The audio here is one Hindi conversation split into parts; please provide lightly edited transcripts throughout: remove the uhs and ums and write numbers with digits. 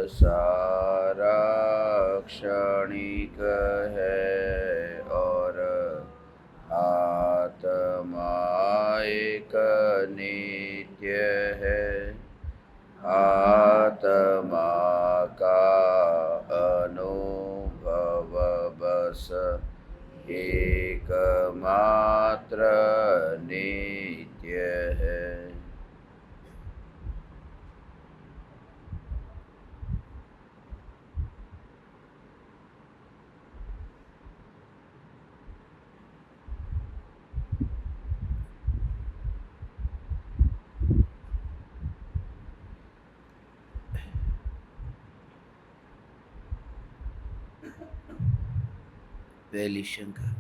सारा क्षणिक है और आत्मा एक नित्य है। आत्मा का अनुभव बस एकमात्र नित्य है। पहली शंका।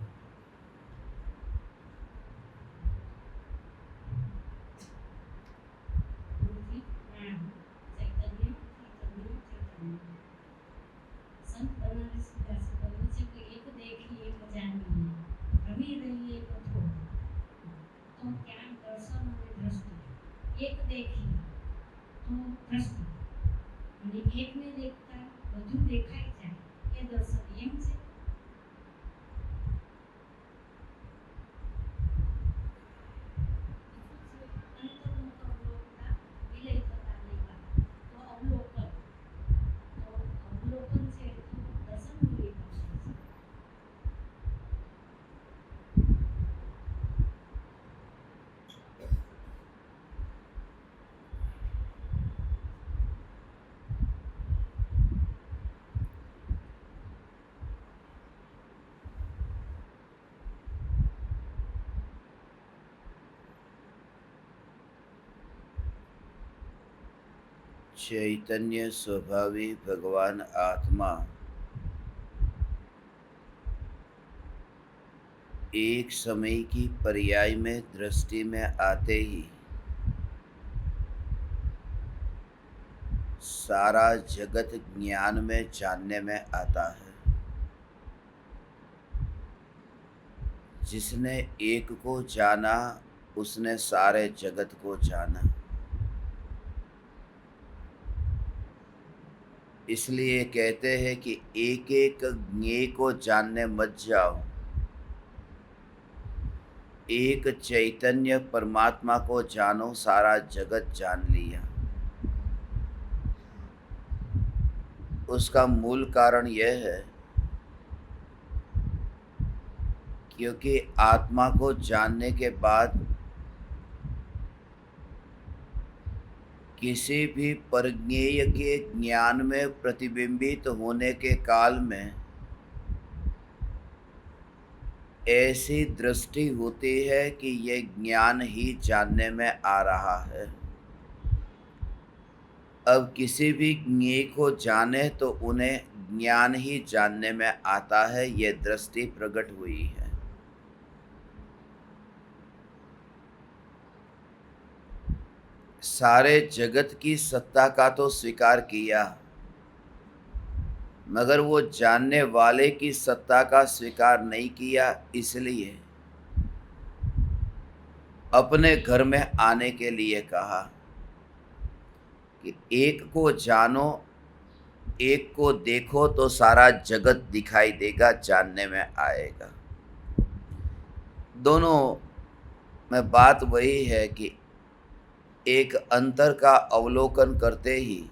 चैतन्य स्वभावी भगवान आत्मा एक समय की पर्याय में दृष्टि में आते ही सारा जगत ज्ञान में जानने में आता है। जिसने एक को जाना उसने सारे जगत को जाना। इसलिए कहते हैं कि एक एक ज्ञेय को जानने मत जाओ, एक चैतन्य परमात्मा को जानो, सारा जगत जान लिया। उसका मूल कारण यह है क्योंकि आत्मा को जानने के बाद किसी भी परज्ञेय के ज्ञान में प्रतिबिंबित होने के काल में ऐसी दृष्टि होती है कि यह ज्ञान ही जानने में आ रहा है। अब किसी भी ज्ञेय को जाने तो उन्हें ज्ञान ही जानने में आता है, यह दृष्टि प्रकट हुई है। सारे जगत की सत्ता का तो स्वीकार किया, मगर वो जानने वाले की सत्ता का स्वीकार नहीं किया। इसलिए अपने घर में आने के लिए कहा कि एक को जानो, एक को देखो तो सारा जगत दिखाई देगा, जानने में आएगा। दोनों में बात वही है कि एक अंतर का अवलोकन करते ही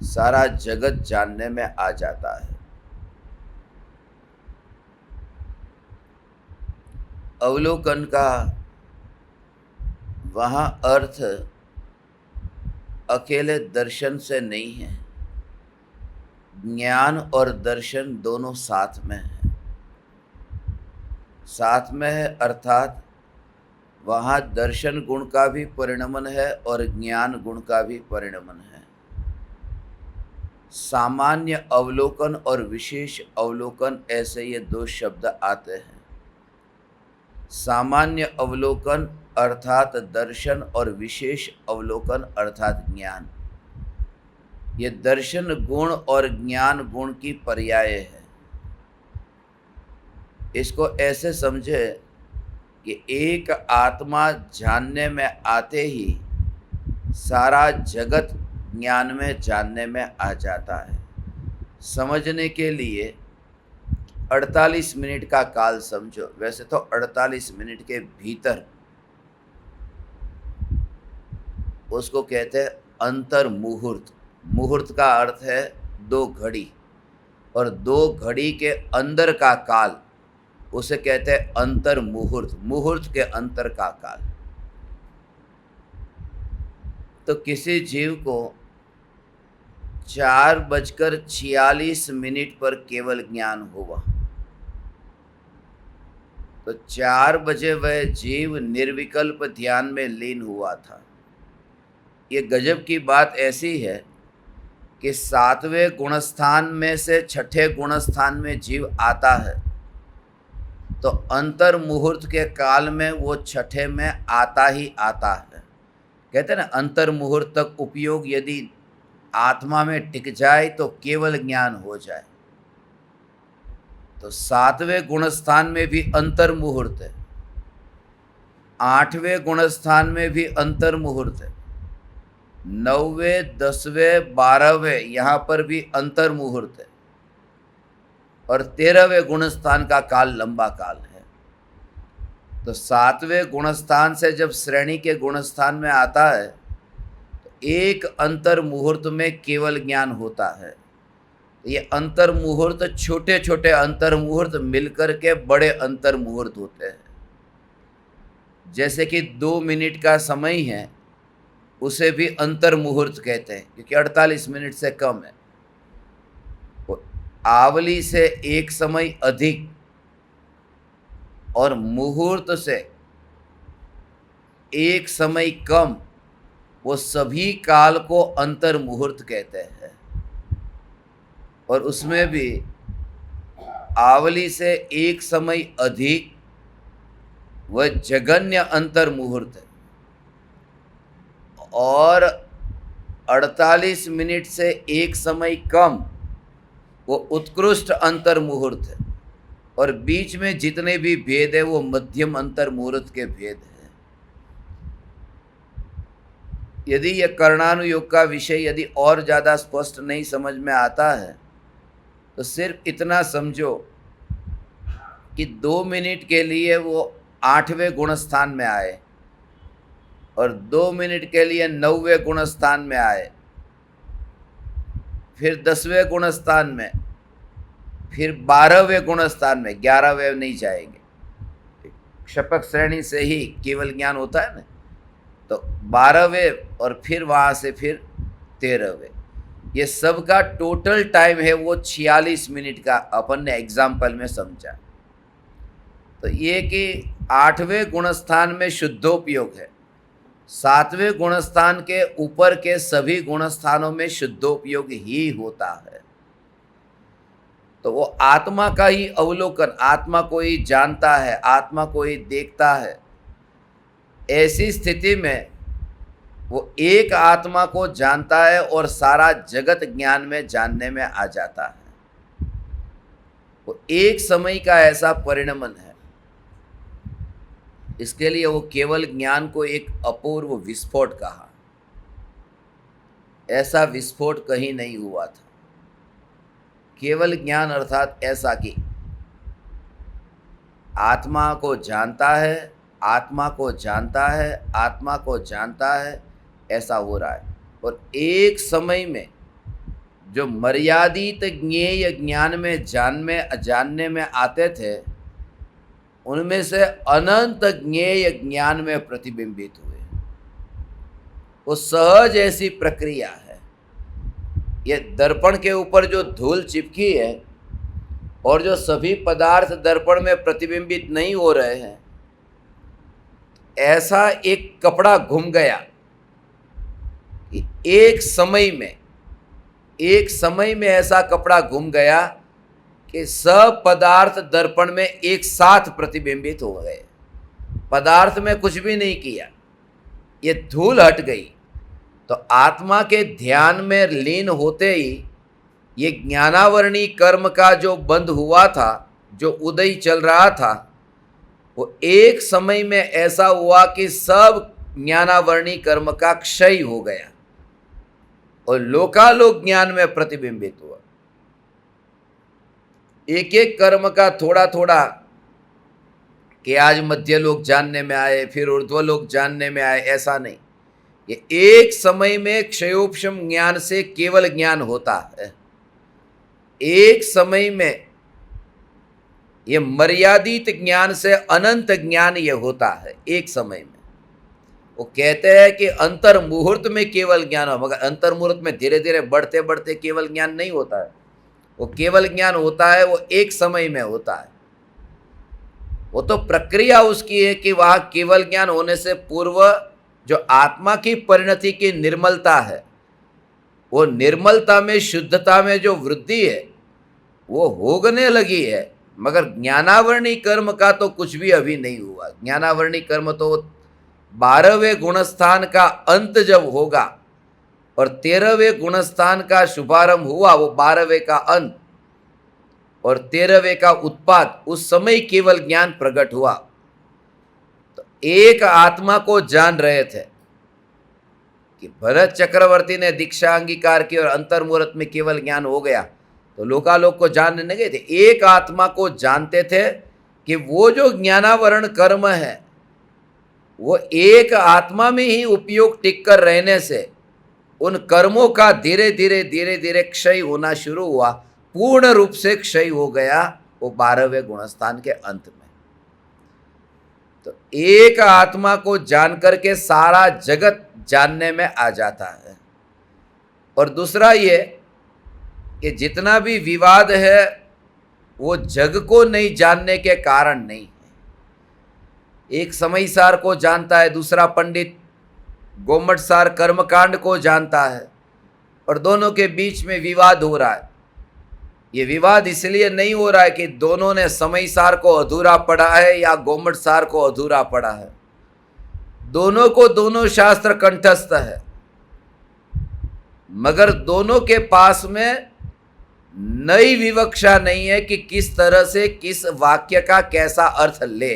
सारा जगत जानने में आ जाता है। अवलोकन का वहाँ अर्थ अकेले दर्शन से नहीं है, ज्ञान और दर्शन दोनों साथ में है। साथ में है अर्थात वहाँ दर्शन गुण का भी परिणमन है और ज्ञान गुण का भी परिणमन है। सामान्य अवलोकन और विशेष अवलोकन, ऐसे ये दो शब्द आते हैं। सामान्य अवलोकन अर्थात दर्शन और विशेष अवलोकन अर्थात ज्ञान। ये दर्शन गुण और ज्ञान गुण की पर्याय है। इसको ऐसे समझे कि एक आत्मा जानने में आते ही सारा जगत ज्ञान में जानने में आ जाता है। समझने के लिए 48 मिनट का काल समझो। वैसे तो 48 मिनट के भीतर उसको कहते हैं अंतर मुहूर्त। मुहूर्त का अर्थ है 2 घड़ी, और 2 घड़ी के अंदर का काल उसे कहते हैं अंतर मुहूर्त। मुहूर्त के अंतर का काल। तो किसी जीव को 4:46 पर केवल ज्ञान हुआ, तो 4 बजे वह जीव निर्विकल्प ध्यान में लीन हुआ था। ये गजब की बात ऐसी है कि 7वें गुणस्थान में से 6ठे गुणस्थान में जीव आता है, तो अंतर मुहूर्त के काल में वो 6ठे में आता ही आता है। कहते हैं ना, अंतर मुहूर्त तक उपयोग यदि आत्मा में टिक जाए तो केवल ज्ञान हो जाए। तो 7वें गुणस्थान में भी अंतर मुहूर्त है, 8वें गुणस्थान में भी अंतर मुहूर्त है, 9वें, 10वें, 12वें यहाँ पर भी अंतर मुहूर्त है, और 13वें गुणस्थान का काल लंबा काल है। तो 7वें गुणस्थान से जब श्रेणी के गुणस्थान में आता है तो एक अंतर मुहूर्त में केवल ज्ञान होता है। ये अंतर मुहूर्त, छोटे छोटे अंतर मुहूर्त मिलकर के बड़े अंतर मुहूर्त होते हैं। जैसे कि 2 मिनट का समय है, उसे भी अंतर मुहूर्त कहते हैं, क्योंकि 48 मिनट से कम है। आवली से एक समय अधिक और मुहूर्त से एक समय कम, वो सभी काल को अंतर मुहूर्त कहते हैं। और उसमें भी आवली से एक समय अधिक वह जगन्य अंतर मुहूर्त है, और 48 मिनट से एक समय कम वो उत्कृष्ट अंतर मुहूर्त है, और बीच में जितने भी भेद है वो मध्यम अंतर मुहूर्त के भेद हैं। यदि यह कर्णानुयोग का विषय यदि और ज़्यादा स्पष्ट नहीं समझ में आता है तो सिर्फ इतना समझो कि 2 मिनट के लिए वो 8वें गुणस्थान में आए, और 2 मिनट के लिए 9वें गुणस्थान में आए, फिर 10वें गुणस्थान में, फिर 12वें गुणस्थान में। 11वें नहीं जाएंगे, क्षपक श्रेणी से ही केवल ज्ञान होता है ना। तो 12वें और फिर वहाँ से फिर 13वें, ये सब का टोटल टाइम है वो 46 मिनट का अपन ने एग्जाम्पल में समझा। तो ये कि 8वें गुणस्थान में शुद्धोपयोग है, 7वें गुणस्थान के ऊपर के सभी गुणस्थानों में शुद्धोपयोग ही होता है। तो वो आत्मा का ही अवलोकन, आत्मा को ही जानता है, आत्मा को ही देखता है। ऐसी स्थिति में वो एक आत्मा को जानता है और सारा जगत ज्ञान में जानने में आ जाता है। वो एक समय का ऐसा परिणमन है। इसके लिए वो केवल ज्ञान को एक अपूर्व विस्फोट कहा। ऐसा विस्फोट कहीं नहीं हुआ था। केवल ज्ञान अर्थात ऐसा कि आत्मा को जानता है, आत्मा को जानता है, आत्मा को जानता है, ऐसा हो रहा है। और एक समय में जो मर्यादित ज्ञेय ज्ञान में जानने में आते थे, उनमें से अनंत ज्ञेय ज्ञान में प्रतिबिंबित हुए। वो सहज ऐसी प्रक्रिया है। ये दर्पण के ऊपर जो धूल चिपकी है और जो सभी पदार्थ दर्पण में प्रतिबिंबित नहीं हो रहे हैं, ऐसा एक कपड़ा घूम गया कि एक समय में ऐसा कपड़ा घूम गया कि सब पदार्थ दर्पण में एक साथ प्रतिबिंबित हो गए। पदार्थ में कुछ भी नहीं किया, ये धूल हट गई। तो आत्मा के ध्यान में लीन होते ही ये ज्ञानावरणी कर्म का जो बंध हुआ था, जो उदय चल रहा था, वो एक समय में ऐसा हुआ कि सब ज्ञानावरणी कर्म का क्षय हो गया और लोकालोक ज्ञान में प्रतिबिंबित हुआ। एक एक कर्म का थोड़ा थोड़ा कि आज मध्य लोक जानने में आए, फिर ऊर्ध्वलोक जानने में आए, ऐसा नहीं। ये एक समय में क्षयोपशम ज्ञान से केवल ज्ञान होता है। एक समय में ये मर्यादित ज्ञान से अनंत ज्ञान ये होता है एक समय में। वो कहते हैं कि अंतर मुहूर्त में केवल ज्ञान हो, मगर अंतर मुहूर्त में धीरे धीरे बढ़ते बढ़ते केवल ज्ञान नहीं होता है। वो केवल ज्ञान होता है वो एक समय में होता है। वो तो प्रक्रिया उसकी है कि वहाँ केवल ज्ञान होने से पूर्व जो आत्मा की परिणति की निर्मलता है, वो निर्मलता में, शुद्धता में जो वृद्धि है वो होने लगी है, मगर ज्ञानावरणी कर्म का तो कुछ भी अभी नहीं हुआ। ज्ञानावरणी कर्म तो 12वें गुणस्थान का अंत जब होगा और 13वें गुणस्थान का शुभारंभ हुआ, वो 12वें का अंत और 13वें का उत्पाद, उस समय केवल ज्ञान प्रकट हुआ। तो एक आत्मा को जान रहे थे कि भरत चक्रवर्ती ने दीक्षा अंगीकार की और अंतर्मुहूर्त में केवल ज्ञान हो गया, तो लोकालोक को जानने नहीं गए थे। एक आत्मा को जानते थे कि वो जो ज्ञानावरण कर्म है वो एक आत्मा में ही उपयोग टिक कर रहने से उन कर्मों का धीरे धीरे धीरे धीरे क्षय होना शुरू हुआ, पूर्ण रूप से क्षय हो गया वो 12वें गुणस्थान के अंत में। तो एक आत्मा को जानकर के सारा जगत जानने में आ जाता है। और दूसरा ये कि जितना भी विवाद है वो जग को नहीं जानने के कारण नहीं है। एक समयसार को जानता है, दूसरा पंडित गोमटसार कर्मकांड को जानता है, और दोनों के बीच में विवाद हो रहा है। ये विवाद इसलिए नहीं हो रहा है कि दोनों ने समयसार को अधूरा पढ़ा है या गोमटसार को अधूरा पढ़ा है। दोनों को दोनों शास्त्र कंठस्थ है, मगर दोनों के पास में नई विवक्षा नहीं है कि किस तरह से किस वाक्य का कैसा अर्थ ले।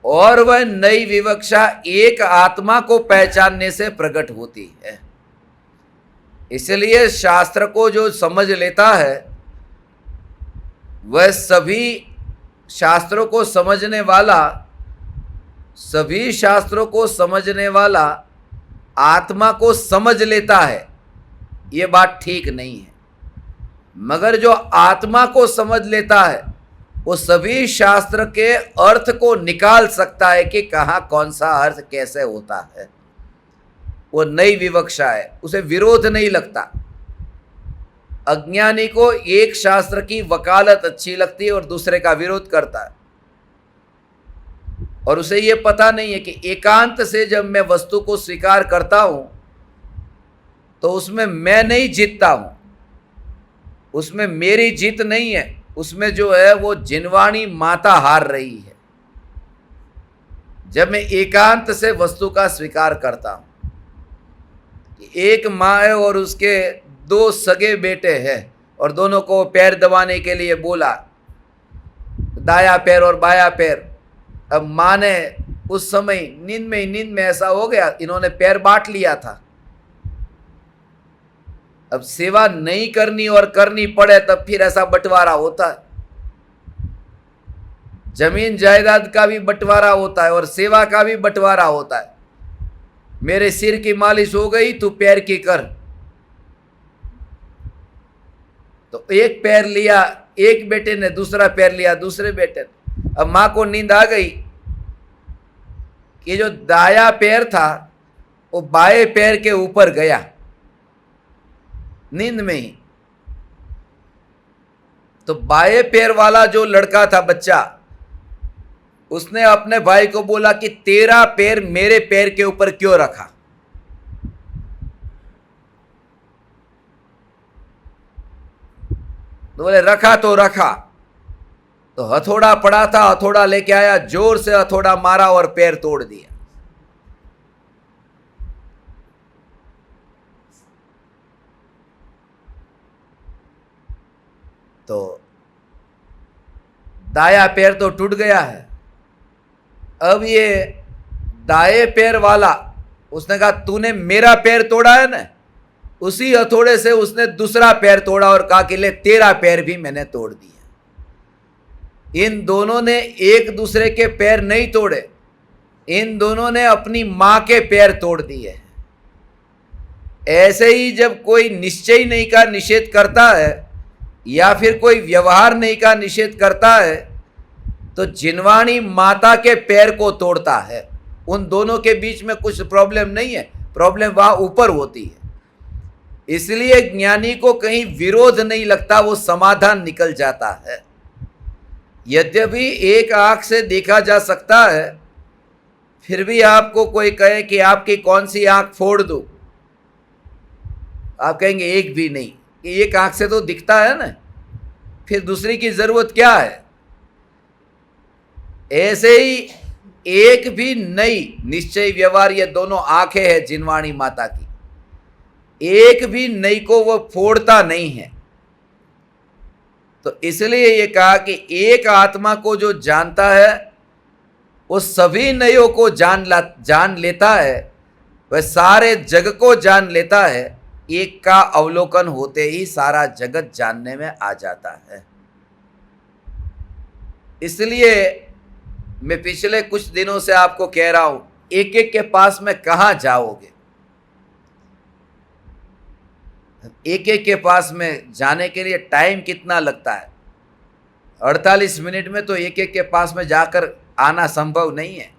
और वह नई विवक्षा एक आत्मा को पहचानने से प्रकट होती है। इसलिए शास्त्र को जो समझ लेता है वह सभी शास्त्रों को समझने वाला, सभी शास्त्रों को समझने वाला आत्मा को समझ लेता है, ये बात ठीक नहीं है। मगर जो आत्मा को समझ लेता है वो सभी शास्त्र के अर्थ को निकाल सकता है कि कहाँ कौन सा अर्थ कैसे होता है। वो नई विवक्षा है, उसे विरोध नहीं लगता। अज्ञानी को एक शास्त्र की वकालत अच्छी लगती है और दूसरे का विरोध करता है, और उसे ये पता नहीं है कि एकांत से जब मैं वस्तु को स्वीकार करता हूं तो उसमें मैं नहीं जीतता हूं, उसमें मेरी जीत नहीं है, उसमें जो है वो जिनवाणी माता हार रही है। जब मैं एकांत से वस्तु का स्वीकार करता हूं, एक माँ है और उसके 2 सगे बेटे हैं और दोनों को पैर दबाने के लिए बोला, दाया पैर और बाया पैर। अब माँ ने उस समय नींद में ऐसा हो गया, इन्होंने पैर बांट लिया था। अब सेवा नहीं करनी और करनी पड़े तब फिर ऐसा बंटवारा होता है। जमीन जायदाद का भी बंटवारा होता है और सेवा का भी बंटवारा होता है। मेरे सिर की मालिश हो गई, तू पैर की कर। तो एक पैर लिया एक बेटे ने, दूसरा पैर लिया दूसरे बेटे ने। अब मां को नींद आ गई कि जो दाया पैर था वो बाएं पैर के ऊपर गया नींद में ही। तो बाएं पैर वाला जो लड़का था, बच्चा, उसने अपने भाई को बोला कि तेरा पैर मेरे पैर के ऊपर क्यों रखा। तो बोले रखा तो रखा। तो हथौड़ा पड़ा था, हथौड़ा लेके आया, जोर से हथौड़ा मारा और पैर तोड़ दिया। तो दाया पैर तो टूट गया है। अब ये दाएं पैर वाला उसने कहा तूने मेरा पैर तोड़ा है ना, उसी हथौड़े से उसने दूसरा पैर तोड़ा और कहा कि ले तेरा पैर भी मैंने तोड़ दिया। इन दोनों ने एक दूसरे के पैर नहीं तोड़े, इन दोनों ने अपनी मां के पैर तोड़ दिए। ऐसे ही जब कोई निश्चय नहीं का निषेध करता है या फिर कोई व्यवहार नहीं का निषेध करता है तो जिनवाणी माता के पैर को तोड़ता है। उन दोनों के बीच में कुछ प्रॉब्लम नहीं है, प्रॉब्लम वहां ऊपर होती है। इसलिए ज्ञानी को कहीं विरोध नहीं लगता, वो समाधान निकल जाता है। यद्यपि एक आंख से देखा जा सकता है, फिर भी आपको कोई कहे कि आपकी कौन सी आंख फोड़ दूं, आप कहेंगे एक भी नहीं, कि एक आंख से तो दिखता है ना, फिर दूसरी की जरूरत क्या है। ऐसे ही एक भी नई निश्चय व्यवहार, ये दोनों आंखें हैं जिनवाणी माता की, एक भी नई को वो फोड़ता नहीं है। तो इसलिए ये कहा कि एक आत्मा को जो जानता है वो सभी नयों को जान लेता है, वह सारे जग को जान लेता है। एक का अवलोकन होते ही सारा जगत जानने में आ जाता है। इसलिए मैं पिछले कुछ दिनों से आपको कह रहा हूं, एक एक के पास में कहां जाओगे, एक एक के पास में जाने के लिए टाइम कितना लगता है। 48 मिनट में तो एक एक के पास में जाकर आना संभव नहीं है।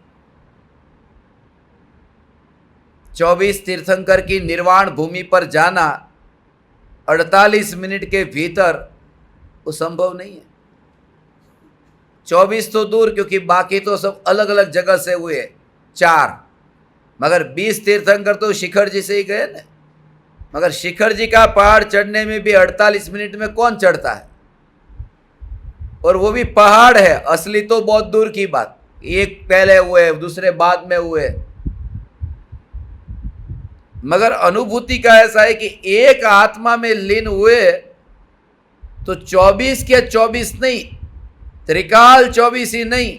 24 तीर्थंकर की निर्वाण भूमि पर जाना 48 मिनट के भीतर वो संभव नहीं है। 24 तो दूर, क्योंकि बाकी तो सब अलग अलग जगह से हुए 4, मगर 20 तीर्थंकर तो शिखर जी से ही गए ना। मगर शिखर जी का पहाड़ चढ़ने में भी 48 मिनट में कौन चढ़ता है, और वो भी पहाड़ है, असली तो बहुत दूर की बात। एक पहले हुए, दूसरे बाद में हुए, मगर अनुभूति का ऐसा है कि एक आत्मा में लीन हुए तो 24 के 24 नहीं, त्रिकाल 24 ही नहीं,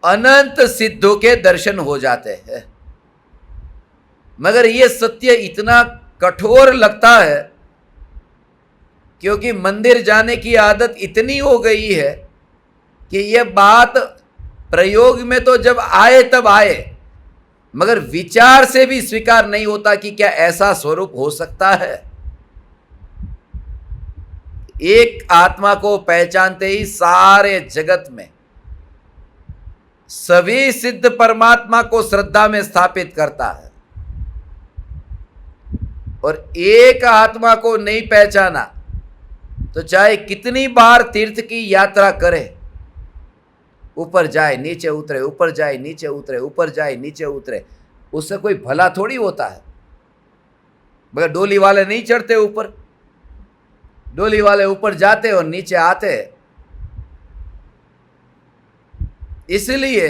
अनंत सिद्धों के दर्शन हो जाते हैं। मगर यह सत्य इतना कठोर लगता है क्योंकि मंदिर जाने की आदत इतनी हो गई है कि यह बात प्रयोग में तो जब आए तब आए, मगर विचार से भी स्वीकार नहीं होता कि क्या ऐसा स्वरूप हो सकता है। एक आत्मा को पहचानते ही सारे जगत में सभी सिद्ध परमात्मा को श्रद्धा में स्थापित करता है, और एक आत्मा को नहीं पहचाना तो चाहे कितनी बार तीर्थ की यात्रा करे, ऊपर जाए नीचे उतरे, ऊपर जाए नीचे उतरे, ऊपर जाए नीचे उतरे, उससे कोई भला थोड़ी होता है। मगर डोली वाले नहीं चढ़ते ऊपर, डोली वाले ऊपर जाते और नीचे आते। इसलिए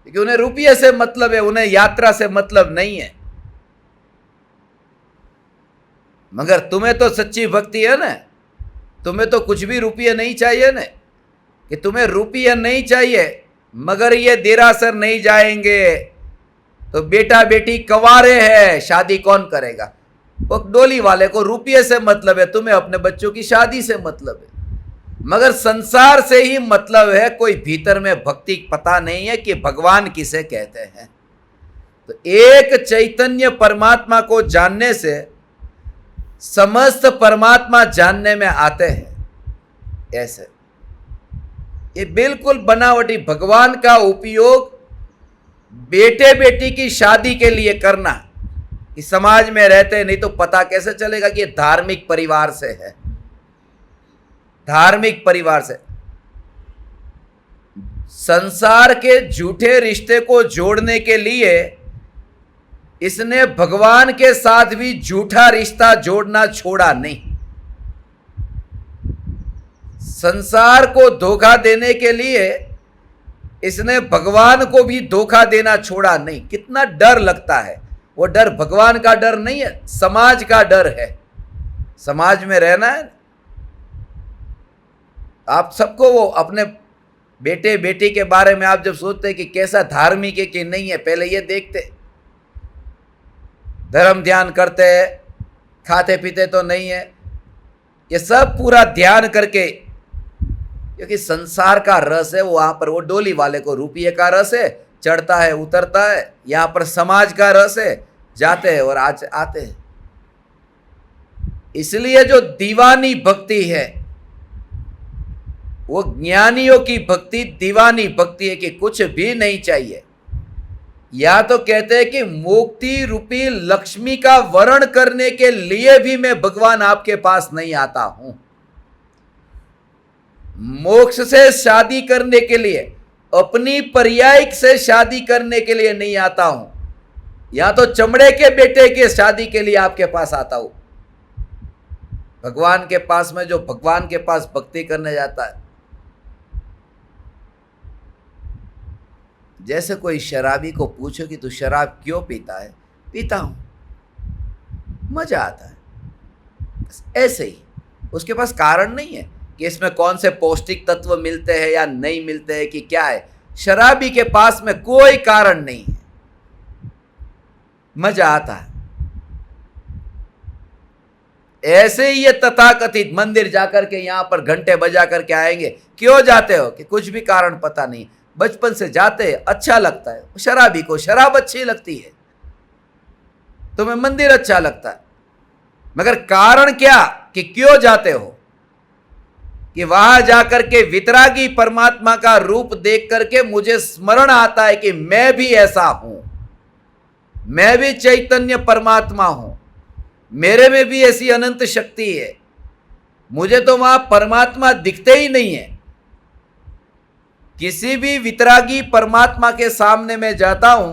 कि उन्हें रुपये से मतलब है, उन्हें यात्रा से मतलब नहीं है। मगर तुम्हें तो सच्ची भक्ति है ना, तुम्हें तो कुछ भी रुपये नहीं चाहिए ना, कि तुम्हें रुपये नहीं चाहिए मगर ये देरासर नहीं जाएंगे तो बेटा बेटी कवारे हैं, शादी कौन करेगा। वो डोली वाले को रुपये से मतलब है, तुम्हें अपने बच्चों की शादी से मतलब है, मगर संसार से ही मतलब है। कोई भीतर में भक्ति पता नहीं है कि भगवान किसे कहते हैं। तो एक चैतन्य परमात्मा को जानने से समस्त परमात्मा जानने में आते हैं। ऐसे ये बिल्कुल बनावटी भगवान का उपयोग बेटे बेटी की शादी के लिए करना, कि समाज में रहते नहीं तो पता कैसे चलेगा कि ये धार्मिक परिवार से है, धार्मिक परिवार से। संसार के झूठे रिश्ते को जोड़ने के लिए इसने भगवान के साथ भी झूठा रिश्ता जोड़ना छोड़ा नहीं। संसार को धोखा देने के लिए इसने भगवान को भी धोखा देना छोड़ा नहीं। कितना डर लगता है, वो डर भगवान का डर नहीं है, समाज का डर है। समाज में रहना है, आप सबको वो अपने बेटे बेटी के बारे में आप जब सोचते हैं कि कैसा धार्मिक है कि नहीं है, पहले ये देखते, धर्म ध्यान करते हैं, खाते पीते तो नहीं है, ये सब पूरा ध्यान करके, क्योंकि संसार का रस है वहां पर, वो डोली वाले को रुपये का रस है, चढ़ता है उतरता है, यहां पर समाज का रस है, जाते हैं और आज आते हैं। इसलिए जो दीवानी भक्ति है वो ज्ञानियों की भक्ति दीवानी भक्ति है कि कुछ भी नहीं चाहिए। या तो कहते हैं कि मुक्ति रूपी लक्ष्मी का वरण करने के लिए भी मैं भगवान आपके पास नहीं आता हूं, मोक्ष से शादी करने के लिए, अपनी पर्यायिक से शादी करने के लिए नहीं आता हूं, या तो चमड़े के बेटे के शादी के लिए आपके पास आता हूं। भगवान के पास में जो भगवान के पास भक्ति करने जाता है, जैसे कोई शराबी को पूछो कि तू शराब क्यों पीता है, पीता हूं, मजा आता है, बस ऐसे ही। उसके पास कारण नहीं है कि इसमें कौन से पौष्टिक तत्व मिलते हैं या नहीं मिलते हैं कि क्या है। शराबी के पास में कोई कारण नहीं है, मजा आता है। ऐसे ही ये तथाकथित मंदिर जाकर के यहां पर घंटे बजा करके आएंगे, क्यों जाते हो कि कुछ भी कारण पता नहीं, बचपन से जाते हैं, अच्छा लगता है। शराबी को शराब अच्छी लगती है, तुम्हें मंदिर अच्छा लगता है, मगर कारण क्या कि क्यों जाते हो, कि वहां जाकर के वितरागी परमात्मा का रूप देख करके मुझे स्मरण आता है कि मैं भी ऐसा हूं, मैं भी चैतन्य परमात्मा हूं, मेरे में भी ऐसी अनंत शक्ति है। मुझे तो वहां परमात्मा दिखते ही नहीं है। किसी भी वितरागी परमात्मा के सामने मैं जाता हूं,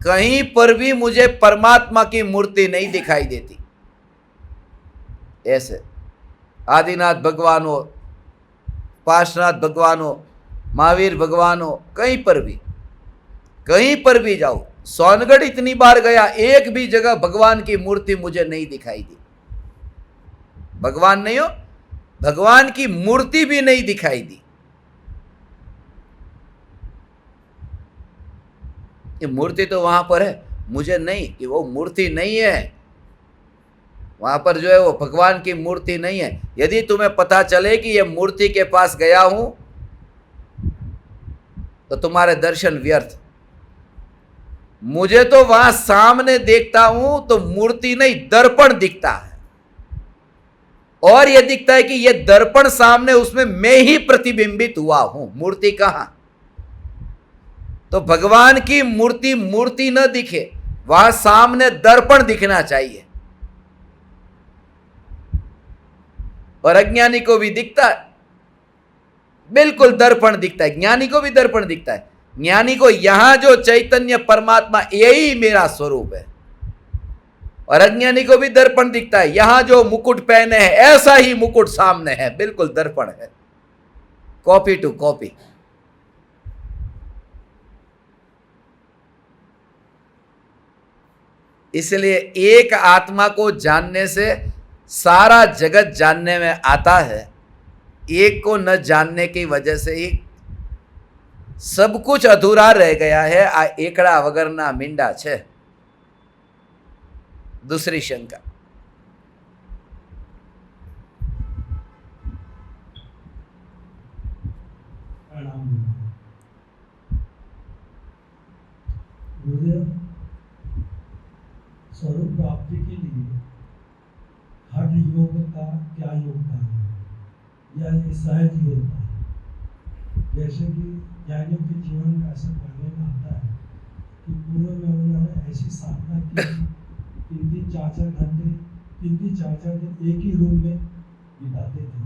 कहीं पर भी मुझे परमात्मा की मूर्ति नहीं दिखाई देती। ऐसे आदिनाथ भगवान हो, पार्श्वनाथ भगवान हो, महावीर भगवान हो, कहीं पर भी जाओ, सोनगढ़ इतनी बार गया, एक भी जगह भगवान की मूर्ति मुझे नहीं दिखाई दी। भगवान नहीं हो, भगवान की मूर्ति भी नहीं दिखाई दी। ये मूर्ति तो वहां पर है, मुझे नहीं, कि वो मूर्ति नहीं है, वहां पर जो है वो भगवान की मूर्ति नहीं है। यदि तुम्हें पता चले कि ये मूर्ति के पास गया हूं तो तुम्हारे दर्शन व्यर्थ। मुझे तो वहां सामने देखता हूं तो मूर्ति नहीं, दर्पण दिखता है, और यह दिखता है कि यह दर्पण सामने, उसमें मैं ही प्रतिबिंबित हुआ हूं, मूर्ति कहां। तो भगवान की मूर्ति न दिखे, वहां सामने दर्पण दिखना चाहिए। और अज्ञानी को भी दिखता है, बिल्कुल दर्पण दिखता है, ज्ञानी को भी दर्पण दिखता है। ज्ञानी को यहां जो चैतन्य परमात्मा, यही मेरा स्वरूप है, और अज्ञानी को भी दर्पण दिखता है, यहां जो मुकुट पहने हैं ऐसा ही मुकुट सामने है, बिल्कुल दर्पण है, कॉपी टू कॉपी। इसलिए एक आत्मा को जानने से सारा जगत जानने में आता है, एक को न जानने की वजह से ही सब कुछ अधूरा रह गया है। आ एकड़ा वगरना मींडा छे। दूसरी शंका, स्वरूप प्राप्ति के लिए हठ योग का क्या योगदान है, या ये सहज ही होता है? जैसे कि ज्ञानियों के जीवन में ऐसा पढ़ने में आता है कि पूर्व में उन्होंने ऐसी साधना की, 3-4 घंटे 3-4 दिन एक ही रूम में बिताते थे।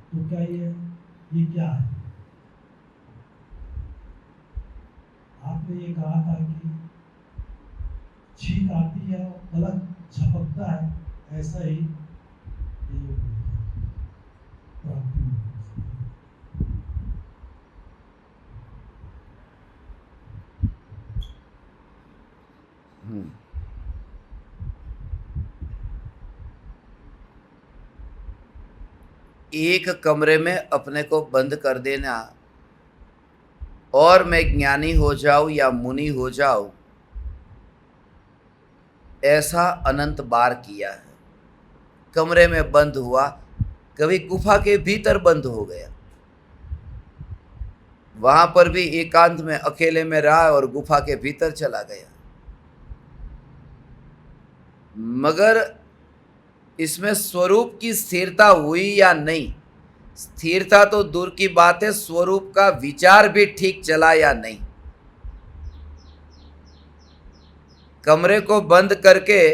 तो क्या ये क्या है? आपने ये कहा था कि छींक आती है और पलक झपकता है, ऐसा ही प्राप्ति। एक कमरे में अपने को बंद कर देना और मैं ज्ञानी हो जाऊं या मुनि हो जाऊं, ऐसा अनंत बार किया है। कमरे में बंद हुआ, कभी गुफा के भीतर बंद हो गया, वहां पर भी एकांत में अकेले में रहा और गुफा के भीतर चला गया। मगर इसमें स्वरूप की स्थिरता हुई या नहीं, स्थिरता तो दूर की बात है, स्वरूप का विचार भी ठीक चला या नहीं। कमरे को बंद करके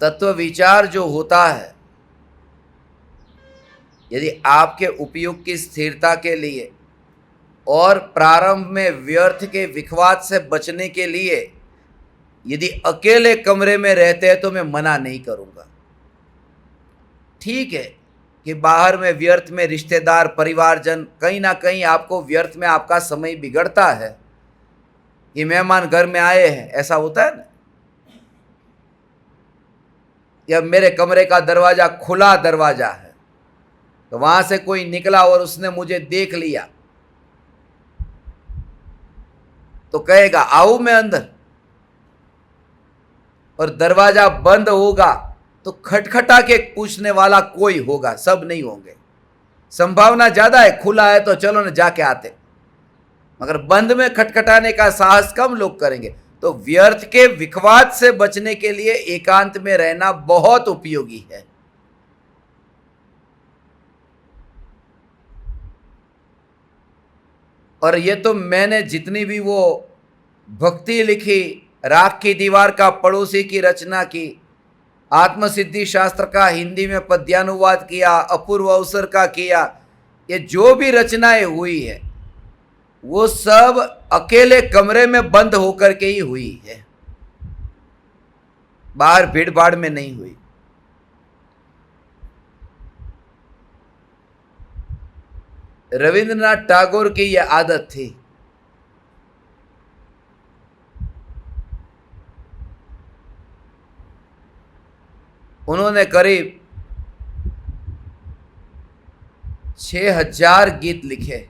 तत्व विचार जो होता है, यदि आपके उपयोग की स्थिरता के लिए और प्रारंभ में व्यर्थ के विखवाद से बचने के लिए यदि अकेले कमरे में रहते हैं तो मैं मना नहीं करूंगा। ठीक है कि बाहर में व्यर्थ में रिश्तेदार परिवारजन, कहीं ना कहीं आपको व्यर्थ में आपका समय बिगड़ता है कि मेहमान घर में आए हैं, ऐसा होता है ना। या मेरे कमरे का दरवाजा खुला दरवाजा है, तो वहां से कोई निकला और उसने मुझे देख लिया तो कहेगा आओ मैं अंदर, और दरवाजा बंद होगा तो खटखटा के पूछने वाला कोई होगा, सब नहीं होंगे। संभावना ज्यादा है खुला है तो चलो ना जाके आते, मगर बंद में खटखटाने का साहस कम लोग करेंगे। तो व्यर्थ के विखवाद से बचने के लिए एकांत में रहना बहुत उपयोगी है। और ये तो मैंने जितनी भी वो भक्ति लिखी, राख की दीवार का पड़ोसी की रचना की, आत्मसिद्धि शास्त्र का हिंदी में पद्यानुवाद किया, अपूर्व अवसर का किया, ये जो भी रचनाएं हुई है वो सब अकेले कमरे में बंद होकर के ही हुई है, बाहर भीड़ भाड़ में नहीं हुई। रविंद्रनाथ टैगोर की यह आदत थी। उन्होंने करीब 6000 गीत लिखे।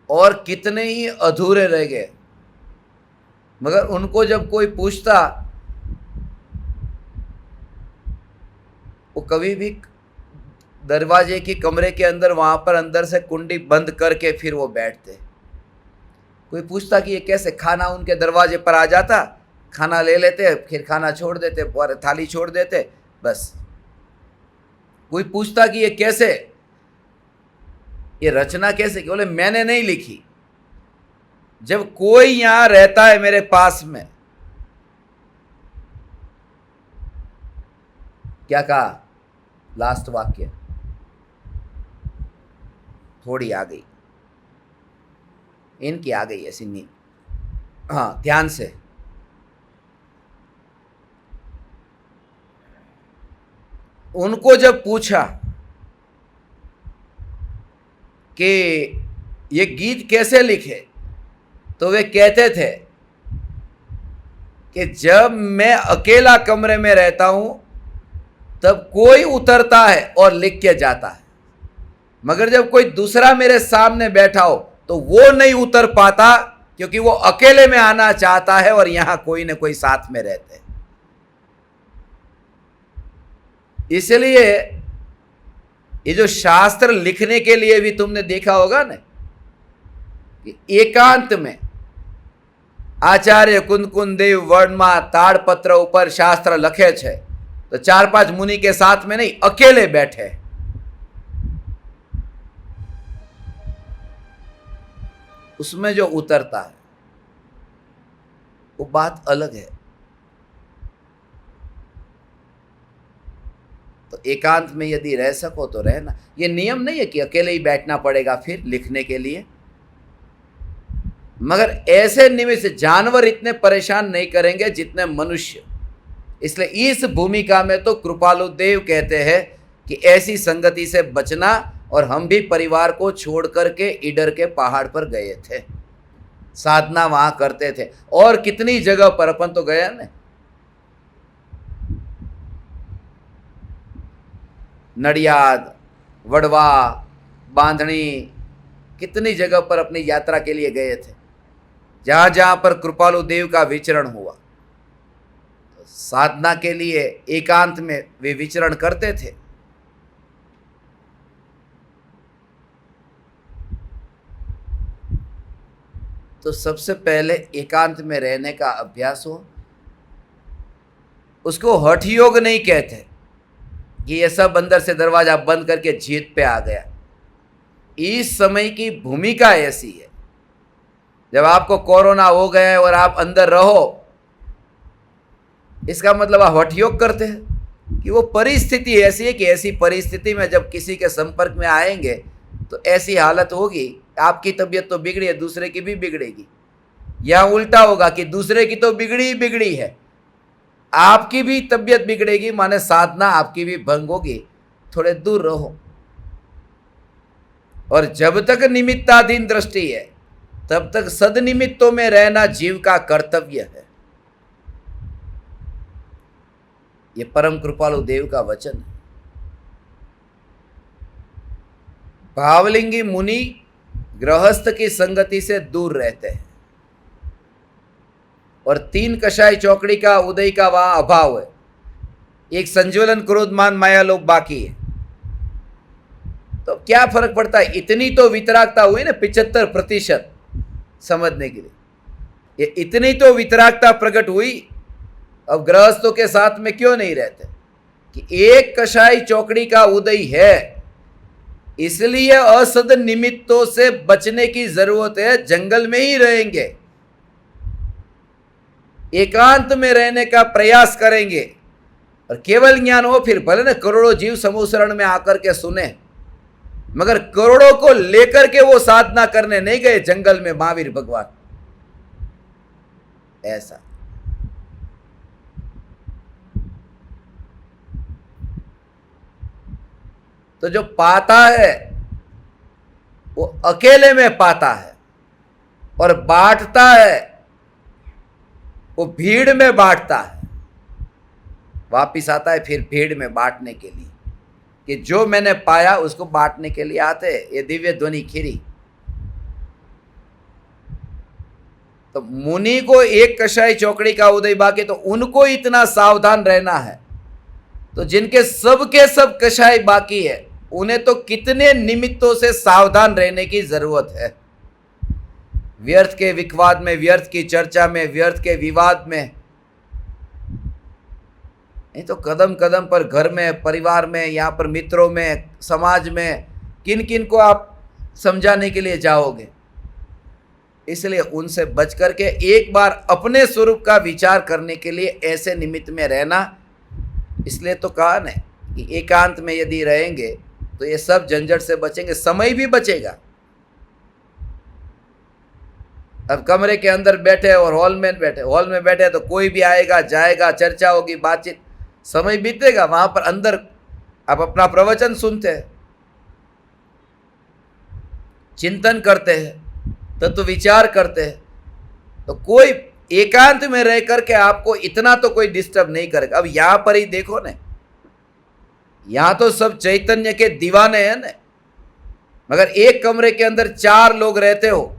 और कितने ही अधूरे रह गए, मगर उनको जब कोई पूछता, वो कभी भी दरवाजे की कमरे के अंदर वहां पर अंदर से कुंडी बंद करके फिर वो बैठते। कोई पूछता कि ये कैसे, खाना उनके दरवाजे पर आ जाता, खाना ले लेते, फिर खाना छोड़ देते, थाली छोड़ देते, बस। कोई पूछता कि ये कैसे, ये रचना कैसे, बोले मैंने नहीं लिखी। जब कोई यहां रहता है मेरे पास में, क्या कहा, लास्ट वाक्य थोड़ी आ गई, इनकी आ गई ऐसी नींद, हाँ ध्यान से। उनको जब पूछा कि ये गीत कैसे लिखे, तो वे कहते थे कि जब मैं अकेला कमरे में रहता हूं तब कोई उतरता है और लिख के जाता है, मगर जब कोई दूसरा मेरे सामने बैठा हो तो वो नहीं उतर पाता, क्योंकि वो अकेले में आना चाहता है और यहां कोई ना कोई साथ में रहते हैं। इसलिए ये जो शास्त्र लिखने के लिए भी तुमने देखा होगा ना कि एकांत में आचार्य कुंदकुंद देव वर्णमा ताड़पत्र ऊपर शास्त्र लखे छे, तो 4-5 मुनि के साथ में नहीं, अकेले बैठे। उसमें जो उतरता है वो बात अलग है। तो एकांत में यदि रह सको तो रहना। ये नियम नहीं है कि अकेले ही बैठना पड़ेगा फिर लिखने के लिए, मगर ऐसे निमित्त जानवर इतने परेशान नहीं करेंगे जितने मनुष्य। इसलिए इस भूमिका में तो कृपालु देव कहते हैं कि ऐसी संगति से बचना, और हम भी परिवार को छोड़ करके ईडर के पहाड़ पर गए थे, साधना वहां करते थे, और कितनी जगह पर अपन तो गए ना, नडियाद, वडवा, बांधनी, कितनी जगह पर अपनी यात्रा के लिए गए थे, जहां जहां पर कृपालु देव का विचरण हुआ, तो साधना के लिए एकांत में वे विचरण करते थे। तो सबसे पहले एकांत में रहने का अभ्यास हो। उसको हठ योग नहीं कहते कि ये सब अंदर से दरवाजा बंद करके जीत पे आ गया। इस समय की भूमिका ऐसी है, जब आपको कोरोना हो गया है और आप अंदर रहो, इसका मतलब आप हठ योग करते हैं कि वो परिस्थिति ऐसी है कि ऐसी परिस्थिति में जब किसी के संपर्क में आएंगे तो ऐसी हालत होगी, आपकी तबीयत तो बिगड़ी है, दूसरे की भी बिगड़ेगी, या उल्टा होगा कि दूसरे की तो बिगड़ी ही बिगड़ी है, आपकी भी तबीयत बिगड़ेगी, माने साधना आपकी भी भंग होगी। थोड़े दूर रहो। और जब तक निमित्ताधीन दृष्टि है तब तक सदनिमित्तों में रहना जीव का कर्तव्य है। ये परम कृपालु देव का वचन है। भावलिंगी मुनि गृहस्थ की संगति से दूर रहते हैं और 3 कषाय चौकड़ी का उदय का वहां अभाव है। एक संज्वलन क्रोध मान माया लोभ बाकी है। तो क्या फर्क पड़ता है? इतनी तो वितरागता हुई ना, 75% समझने के लिए। ये इतनी तो वितरागता प्रकट हुई, अब गृहस्थों के साथ में क्यों नहीं रहते? कि एक कषाय चौकड़ी का उदय है, इसलिए असद निमित्तों से बचने की जरूरत है। जंगल में ही रहेंगे, एकांत में रहने का प्रयास करेंगे और केवल ज्ञान हो, फिर भले न करोड़ों जीव समूह शरण में आकर के सुने, मगर करोड़ों को लेकर के वो साधना करने नहीं गए जंगल में महावीर भगवान। ऐसा तो जो पाता है वो अकेले में पाता है, और बांटता है वो भीड़ में बांटता है। वापिस आता है फिर भीड़ में बांटने के लिए, कि जो मैंने पाया उसको बांटने के लिए आते। ये दिव्य ध्वनि खीरी। तो मुनि को एक कषाय चौकड़ी का उदय बाकी, तो उनको इतना सावधान रहना है। तो जिनके सब के सब कषाय बाकी है, उन्हें तो कितने निमित्तों से सावधान रहने की जरूरत है। व्यर्थ के विवाद में, व्यर्थ की चर्चा में, व्यर्थ के विवाद में, नहीं तो कदम कदम पर घर में, परिवार में, यहाँ पर मित्रों में, समाज में किन किन को आप समझाने के लिए जाओगे? इसलिए उनसे बच करके एक बार अपने स्वरूप का विचार करने के लिए ऐसे निमित्त में रहना। इसलिए तो कहा ना कि एकांत में यदि रहेंगे तो ये सब झंझट से बचेंगे, समय भी बचेगा। अब कमरे के अंदर बैठे और हॉल में बैठे तो कोई भी आएगा जाएगा, चर्चा होगी, बातचीत, समय बीतेगा। वहां पर अंदर आप अपना प्रवचन सुनते हैं, चिंतन करते हैं, तत्व विचार करते हैं, तो कोई एकांत में रह करके आपको इतना तो कोई डिस्टर्ब नहीं करेगा। अब यहां पर ही देखो ना, यहां तो सब चैतन्य के दीवाने हैं ना, मगर एक कमरे के अंदर 4 लोग रहते हो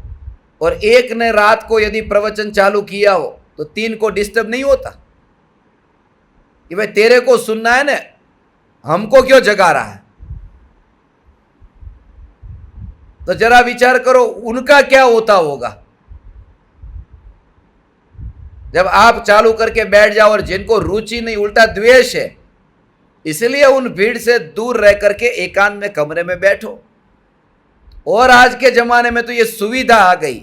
और एक ने रात को यदि प्रवचन चालू किया हो तो 3 को डिस्टर्ब नहीं होता कि भाई तेरे को सुनना है ना, हमको क्यों जगा रहा है? तो जरा विचार करो उनका क्या होता होगा जब आप चालू करके बैठ जाओ। और जिनको रुचि नहीं, उल्टा द्वेष है, इसलिए उन भीड़ से दूर रह करके एकांत में कमरे में बैठो। और आज के जमाने में तो ये सुविधा आ गई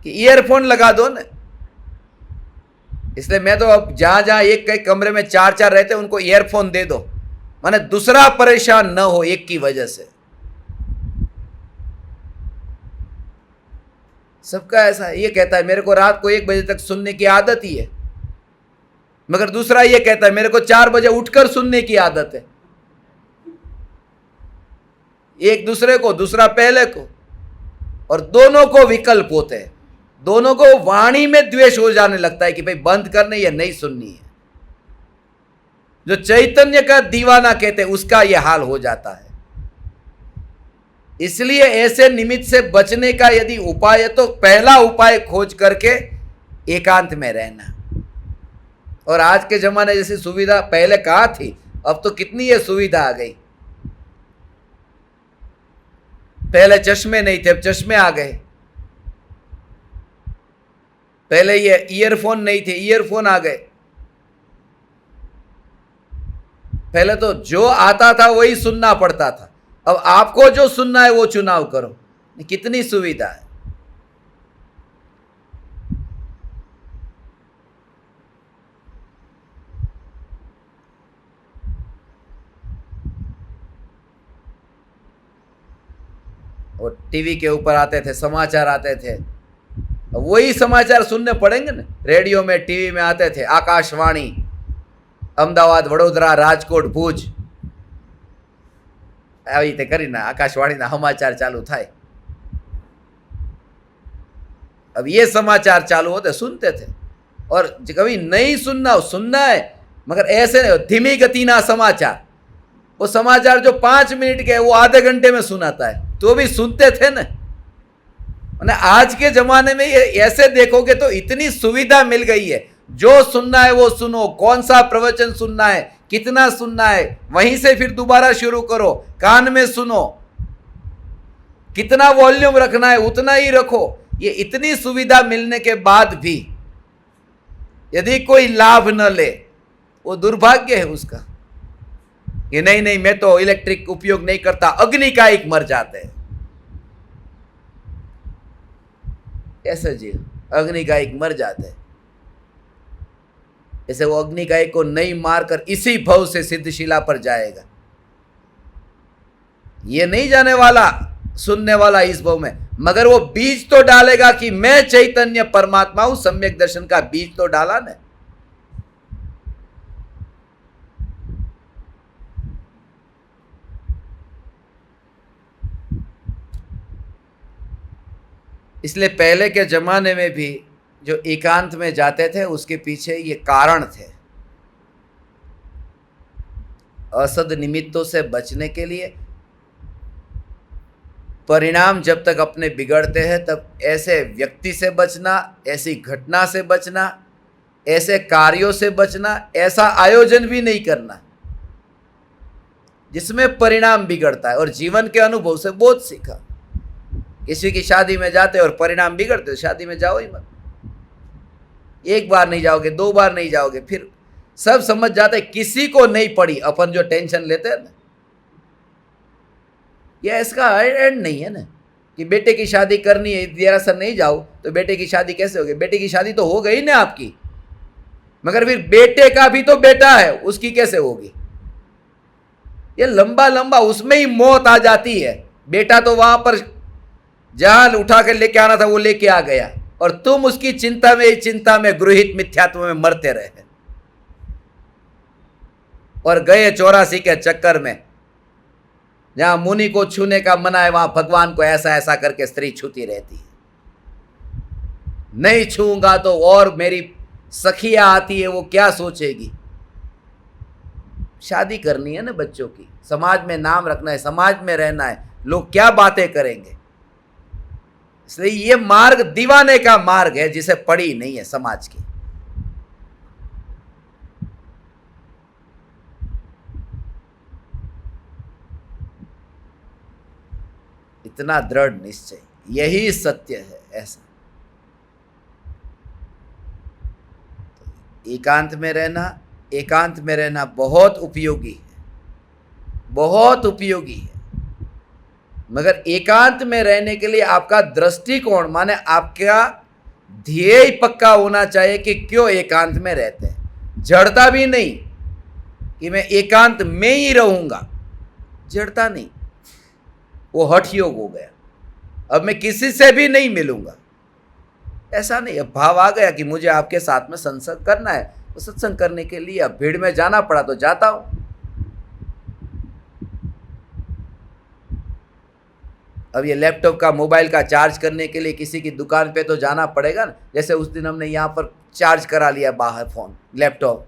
कि ईयरफोन लगा दो ना। इसलिए मैं तो अब जहां जहां एक कमरे में 4-4 रहते उनको ईयरफोन दे दो, माने दूसरा परेशान न हो एक की वजह से। सबका ऐसा है। ये कहता है मेरे को रात को 1 बजे तक सुनने की आदत ही है, मगर दूसरा ये कहता है मेरे को 4 बजे उठकर सुनने की आदत है। एक दूसरे को, दूसरा पहले को, और दोनों को विकल्प होते हैं। दोनों को वाणी में द्वेष हो जाने लगता है कि भाई बंद करनी है, नहीं सुननी है। जो चैतन्य का दीवाना कहते हैं उसका यह हाल हो जाता है। इसलिए ऐसे निमित्त से बचने का यदि उपाय है तो पहला उपाय खोज करके एकांत में रहना। और आज के जमाने जैसी सुविधा पहले कहाँ थी, अब तो कितनी ये सुविधा आ गई। पहले चश्मे नहीं थे, अब चश्मे आ गए। पहले ये ईयरफोन नहीं थे, ईयरफोन आ गए। पहले तो जो आता था वही सुनना पड़ता था, अब आपको जो सुनना है वो चुनाव करो। कितनी सुविधा है। और टीवी के ऊपर आते थे, समाचार आते थे, वही समाचार सुनने पड़ेंगे ना। रेडियो में, टीवी में आते थे, आकाशवाणी, अमदावाद, वडोदरा, राजकोट, भूज, આવી રીતે કરીને આકાશવાણીના સમાચાર ચાલુ થાય। अब ये समाचार चालू होते, सुनते थे। और कभी नहीं सुनना है मगर ऐसे धीमी गति ना समाचार, वो समाचार जो 5 मिनट के वो आधे घंटे में सुनाता है, तो भी सुनते थे ना। आज के जमाने में ये ऐसे देखोगे तो इतनी सुविधा मिल गई है, जो सुनना है वो सुनो, कौन सा प्रवचन सुनना है, कितना सुनना है, वहीं से फिर दोबारा शुरू करो, कान में सुनो, कितना वॉल्यूम रखना है उतना ही रखो। ये इतनी सुविधा मिलने के बाद भी यदि कोई लाभ न ले, वो दुर्भाग्य है उसका। कि नहीं मैं तो इलेक्ट्रिक उपयोग नहीं करता, अग्निकायिक मर जाते हैं। ऐसे जी अग्निकायिक मर जाते हैं। ऐसे वो अग्निकायिक को नहीं मारकर इसी भव से सिद्धशिला पर जाएगा। ये नहीं जाने वाला, सुनने वाला इस भव में, मगर वो बीज तो डालेगा कि मैं चैतन्य परमात्मा हूं। सम्यक दर्शन का बीज तो डाला ने। इसलिए पहले के जमाने में भी जो एकांत में जाते थे उसके पीछे ये कारण थे। असद निमित्तों से बचने के लिए, परिणाम जब तक अपने बिगड़ते हैं तब ऐसे व्यक्ति से बचना, ऐसी घटना से बचना, ऐसे कार्यों से बचना, ऐसा आयोजन भी नहीं करना जिसमें परिणाम बिगड़ता है। और जीवन के अनुभव से बहुत सीखा। किसी की शादी में जाते और परिणाम बिगड़ते, शादी में जाओ ही मत। एक बार नहीं जाओगे, 2 बार नहीं जाओगे, फिर सब समझ जाते किसी को नहीं पड़ी। अपन जो टेंशन लेते हैं ना, ये इसका एंड नहीं है ना कि बेटे की शादी करनी है, देरासर नहीं जाओ तो बेटे की शादी कैसे होगी। बेटे की शादी तो हो गई ना आपकी, मगर फिर बेटे का भी तो बेटा है, उसकी कैसे होगी। ये लंबा लंबा उसमें ही मौत आ जाती है। बेटा तो वहां पर जहां उठा कर लेके आना था वो लेके आ गया, और तुम उसकी चिंता में गृहित मिथ्यात्व में मरते रहे और गए 84 के चक्कर में। जहां मुनि को छूने का मना है वहां भगवान को ऐसा ऐसा करके स्त्री छूती रहती है। नहीं छूंगा तो और मेरी सखियां आती है, वो क्या सोचेगी। शादी करनी है ना बच्चों की, समाज में नाम रखना है, समाज में रहना है, लोग क्या बातें करेंगे। इसलिए ये मार्ग दीवाने का मार्ग है जिसे पड़ी नहीं है समाज की। इतना दृढ़ निश्चय, यही सत्य है। ऐसा तो एकांत में रहना बहुत उपयोगी है, बहुत उपयोगी है। मगर एकांत में रहने के लिए आपका दृष्टिकोण, माने आपका ध्येय पक्का होना चाहिए कि क्यों एकांत में रहते हैं। जड़ता भी नहीं कि मैं एकांत में ही रहूंगा, जड़ता नहीं, वो हठ योग हो गया। अब मैं किसी से भी नहीं मिलूंगा, ऐसा नहीं। अब भाव आ गया कि मुझे आपके साथ में सत्संग करना है, तो सत्संग करने के लिए अब भीड़ में जाना पड़ा तो जाता हूं। अब ये लैपटॉप का, मोबाइल का चार्ज करने के लिए किसी की दुकान पे तो जाना पड़ेगा ना। जैसे उस दिन हमने यहाँ पर चार्ज करा लिया बाहर फ़ोन, लैपटॉप,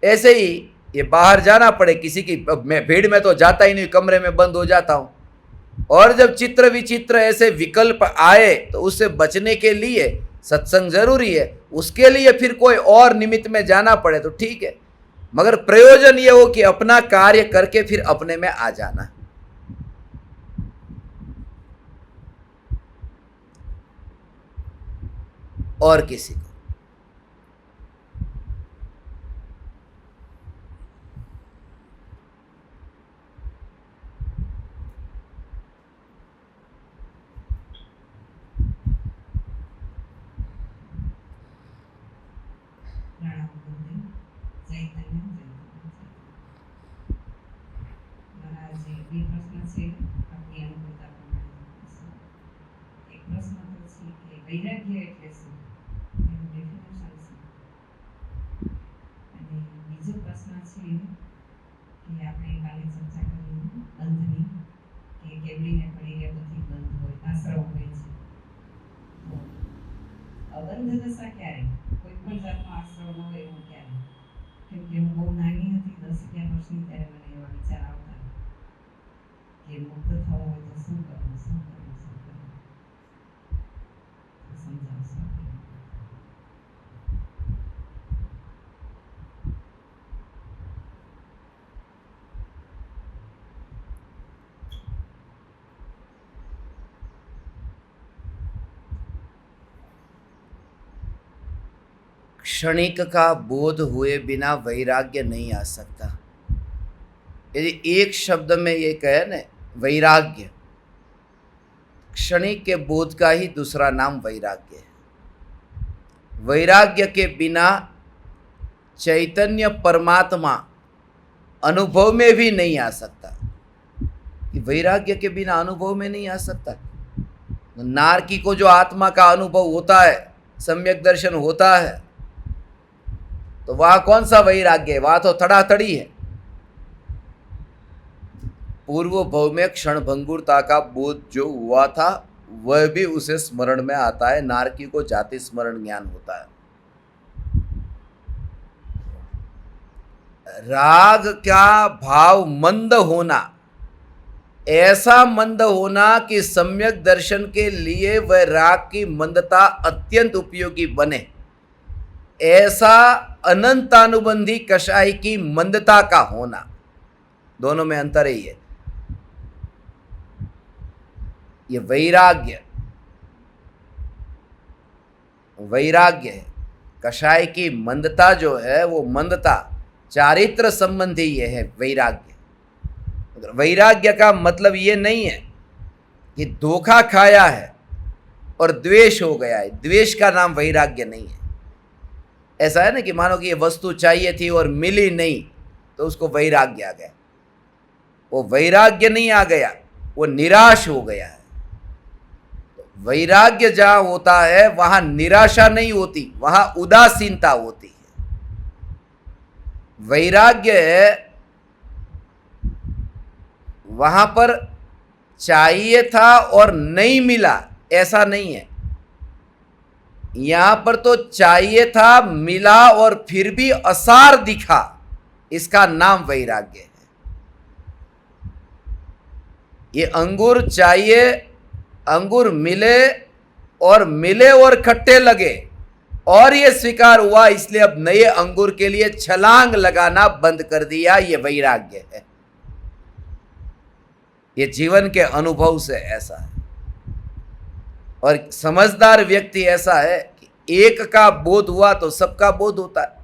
ऐसे ही ये बाहर जाना पड़े किसी की। मैं भीड़ में तो जाता ही नहीं, कमरे में बंद हो जाता हूँ। और जब चित्र विचित्र ऐसे विकल्प आए तो उससे बचने के लिए सत्संग जरूरी है। उसके लिए फिर कोई और निमित्त में जाना पड़े तो ठीक है, मगर प्रयोजन ये हो कि अपना कार्य करके फिर अपने में आ जाना। और किसी को વૈરાગ્ય એટલે શું એનું ડેફિનેશન શું? અને બીજો પ્રશ્ન છે કે આપણે કાલે ચર્ચા કરી બંધની, કે કેવડીને પડી રે બધી બંધ હોય, આશ્રમ હોય છે, તો અબંધ દશા ક્યારે? કોઈ પણ જાતનો આશ્રમ ન હોય એવું ક્યારે? કેમ કે હું બહુ નાની હતી, 10-11 વર્ષની, ત્યારે મને એવા વિચાર આવતા કે મુક્ત થવું હોય તો શું કરવું, શું કરવું, શું કરવું? સમજાવશો? क्षणिक का बोध हुए बिना वैराग्य नहीं आ सकता। यदि एक शब्द में ये कहे न वैराग्य, क्षणिक के बोध का ही दूसरा नाम वैराग्य है। वैराग्य के बिना चैतन्य परमात्मा अनुभव में भी नहीं आ सकता। कि वैराग्य के बिना अनुभव में नहीं आ सकता। नारकी को जो आत्मा का अनुभव होता है, सम्यक दर्शन होता है, तो वहां कौन सा वैराग्य है? वहां तो थड़ाथड़ी है। पूर्व भव में क्षण भंगुरता का बोध जो हुआ था वह भी उसे स्मरण में आता है। नारकी को जाति स्मरण ज्ञान होता है। राग का भाव मंद होना, ऐसा मंद होना कि सम्यक दर्शन के लिए वह राग की मंदता अत्यंत उपयोगी बने, ऐसा अनंतानुबंधी कषाय की मंदता का होना, दोनों में अंतर ही है। ये वैराग्य है। कषाय की मंदता जो है वो मंदता चारित्र संबंधी ये है वैराग्य। वैराग्य का मतलब ये नहीं है कि धोखा खाया है और द्वेष हो गया है। द्वेष का नाम वैराग्य नहीं है। ऐसा है ना कि मानो कि ये वस्तु चाहिए थी और मिली नहीं तो उसको वैराग्य आ गया। वो वैराग्य नहीं आ गया, वो निराश हो गया है। वैराग्य जहां होता है वहां निराशा नहीं होती, वहां उदासीनता होती है। वैराग्य वहां पर चाहिए था और नहीं मिला, ऐसा नहीं है। यहां पर तो चाहिए था, मिला और फिर भी असार दिखा, इसका नाम वैराग्य है। ये अंगूर चाहिए, अंगूर मिले और खट्टे लगे और ये स्वीकार हुआ, इसलिए अब नए अंगूर के लिए छलांग लगाना बंद कर दिया। ये वैराग्य है। ये जीवन के अनुभव से ऐसा है। और समझदार व्यक्ति ऐसा है कि एक का बोध हुआ तो सबका बोध होता है।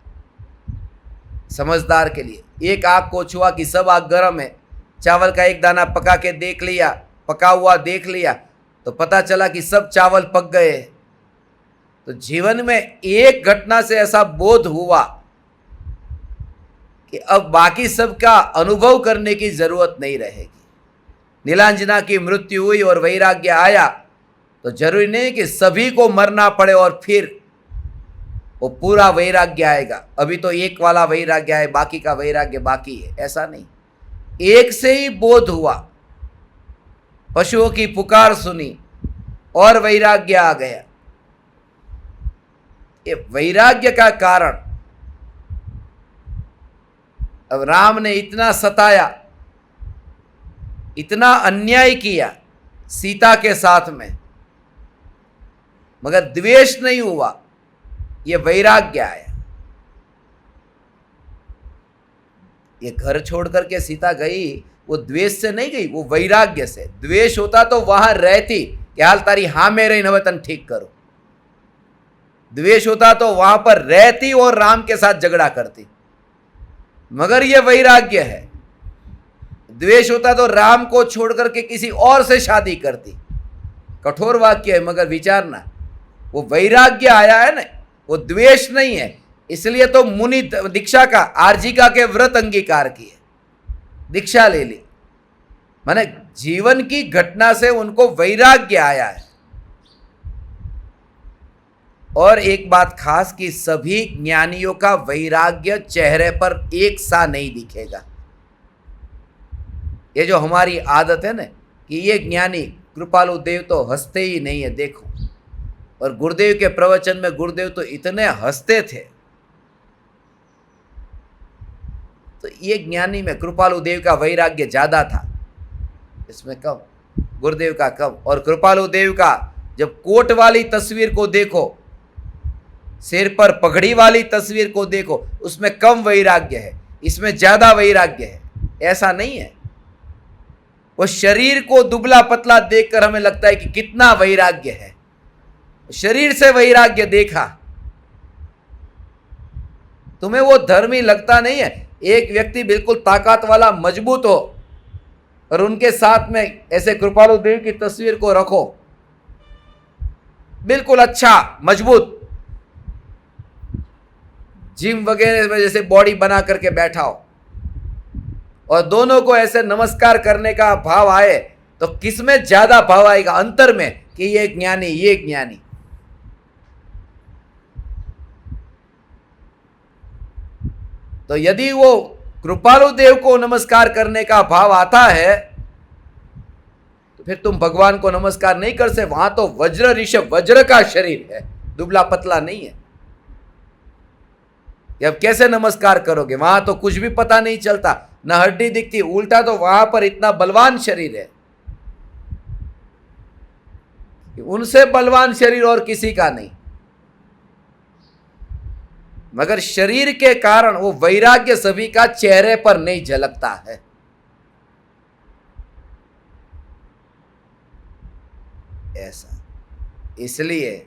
समझदार के लिए एक आग को छुआ कि सब आग गर्म है, चावल का एक दाना पका के देख लिया, पका हुआ देख लिया तो पता चला कि सब चावल पक गए। तो जीवन में एक घटना से ऐसा बोध हुआ कि अब बाकी सबका अनुभव करने की जरूरत नहीं रहेगी। नीलांजना की मृत्यु हुई और वैराग्य आया तो जरूरी नहीं कि सभी को मरना पड़े और फिर वो पूरा वैराग्य आएगा। अभी तो एक वाला वैराग्य है, बाकी का वैराग्य बाकी है, ऐसा नहीं। एक से ही बोध हुआ, पशुओं की पुकार सुनी और वैराग्य आ गया। ये वैराग्य का कारण, अब राम ने इतना सताया, इतना अन्याय किया, सीता के साथ में, मगर द्वेष नहीं हुआ, ये वैराग्य आया। ये घर छोड़ करके सीता गई, वो द्वेष से नहीं गई, वो वैराग्य से। द्वेष होता तो वहां रहती कि हाल तारी हाँ मेरे नवतन ठीक करो। द्वेष होता तो वहां पर रहती और राम के साथ झगड़ा करती, मगर ये वैराग्य है। द्वेष होता तो राम को छोड़ करके किसी और से शादी करती। कठोर वाक्य है मगर विचारना, वो वैराग्य आया है ना, वो द्वेष नहीं है। इसलिए तो मुनि दीक्षा का, आर्जिका के व्रत अंगीकार किए, दीक्षा ले ली। माने जीवन की घटना से उनको वैराग्य आया है। और एक बात खास कि सभी ज्ञानियों का वैराग्य चेहरे पर एक सा नहीं दिखेगा। ये जो हमारी आदत है ना कि ये ज्ञानी कृपालु देव तो हंसते ही नहीं है, देखो। और गुरुदेव के प्रवचन में गुरुदेव तो इतने हंसते थे, तो ये ज्ञानी में कृपालु देव का वैराग्य ज्यादा था, इसमें कम, गुरुदेव का कम। और कृपालु देव का जब कोट वाली तस्वीर को देखो, सिर पर पगड़ी वाली तस्वीर को देखो, उसमें कम वैराग्य है, इसमें ज्यादा वैराग्य है, ऐसा नहीं है। वो शरीर को दुबला पतला देखकर हमें लगता है कि कितना वैराग्य है, शरीर से वैराग्य देखा, तुम्हें वो धर्मी लगता नहीं है। एक व्यक्ति बिल्कुल ताकत वाला मजबूत हो और उनके साथ में ऐसे कृपालु देव की तस्वीर को रखो, बिल्कुल अच्छा मजबूत, जिम वगैरह में जैसे बॉडी बना करके बैठा हो, और दोनों को ऐसे नमस्कार करने का भाव आए, तो किसमें ज्यादा भाव आएगा अंतर में कि ये ज्ञानी, ये ज्ञानी। तो यदि वो कृपालु देव को नमस्कार करने का भाव आता है, तो फिर तुम भगवान को नमस्कार नहीं कर सकते। वहां तो वज्र ऋषभ, वज्र का शरीर है, दुबला पतला नहीं है। अब कैसे नमस्कार करोगे? वहां तो कुछ भी पता नहीं चलता, न हड्डी दिखती, उल्टा तो वहां पर इतना बलवान शरीर है, उनसे बलवान शरीर और किसी का नहीं। मगर शरीर के कारण वो वैराग्य सभी का चेहरे पर नहीं झलकता है। ऐसा इसलिए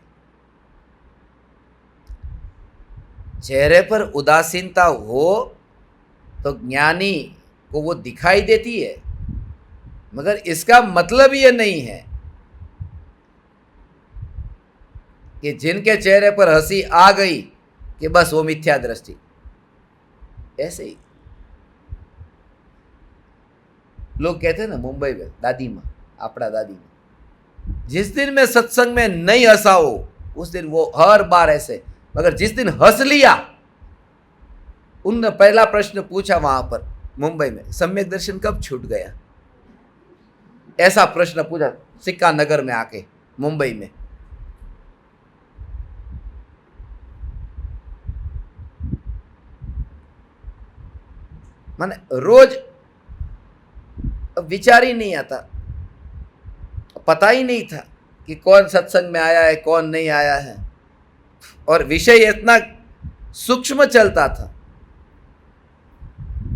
चेहरे पर उदासीनता हो तो ज्ञानी को वो दिखाई देती है, मगर इसका मतलब ये नहीं है कि जिनके चेहरे पर हंसी आ गई कि बस वो मिथ्या दृष्टि। ऐसे ही लोग कहते हैं ना मुंबई में, दादी माँ, आपड़ा दादी माँ, जिस दिन में सत्संग में नहीं हंसा हो उस दिन वो हर बार ऐसे, मगर जिस दिन हंस लिया, उनने पहला प्रश्न पूछा वहां पर मुंबई में, सम्यक दर्शन कब छूट गया? ऐसा प्रश्न पूछा सिक्का नगर में आके मुंबई में। माने रोज विचार ही नहीं आता, पता ही नहीं था कि कौन सत्संग में आया है, कौन नहीं आया है, और विषय इतना सूक्ष्म चलता था।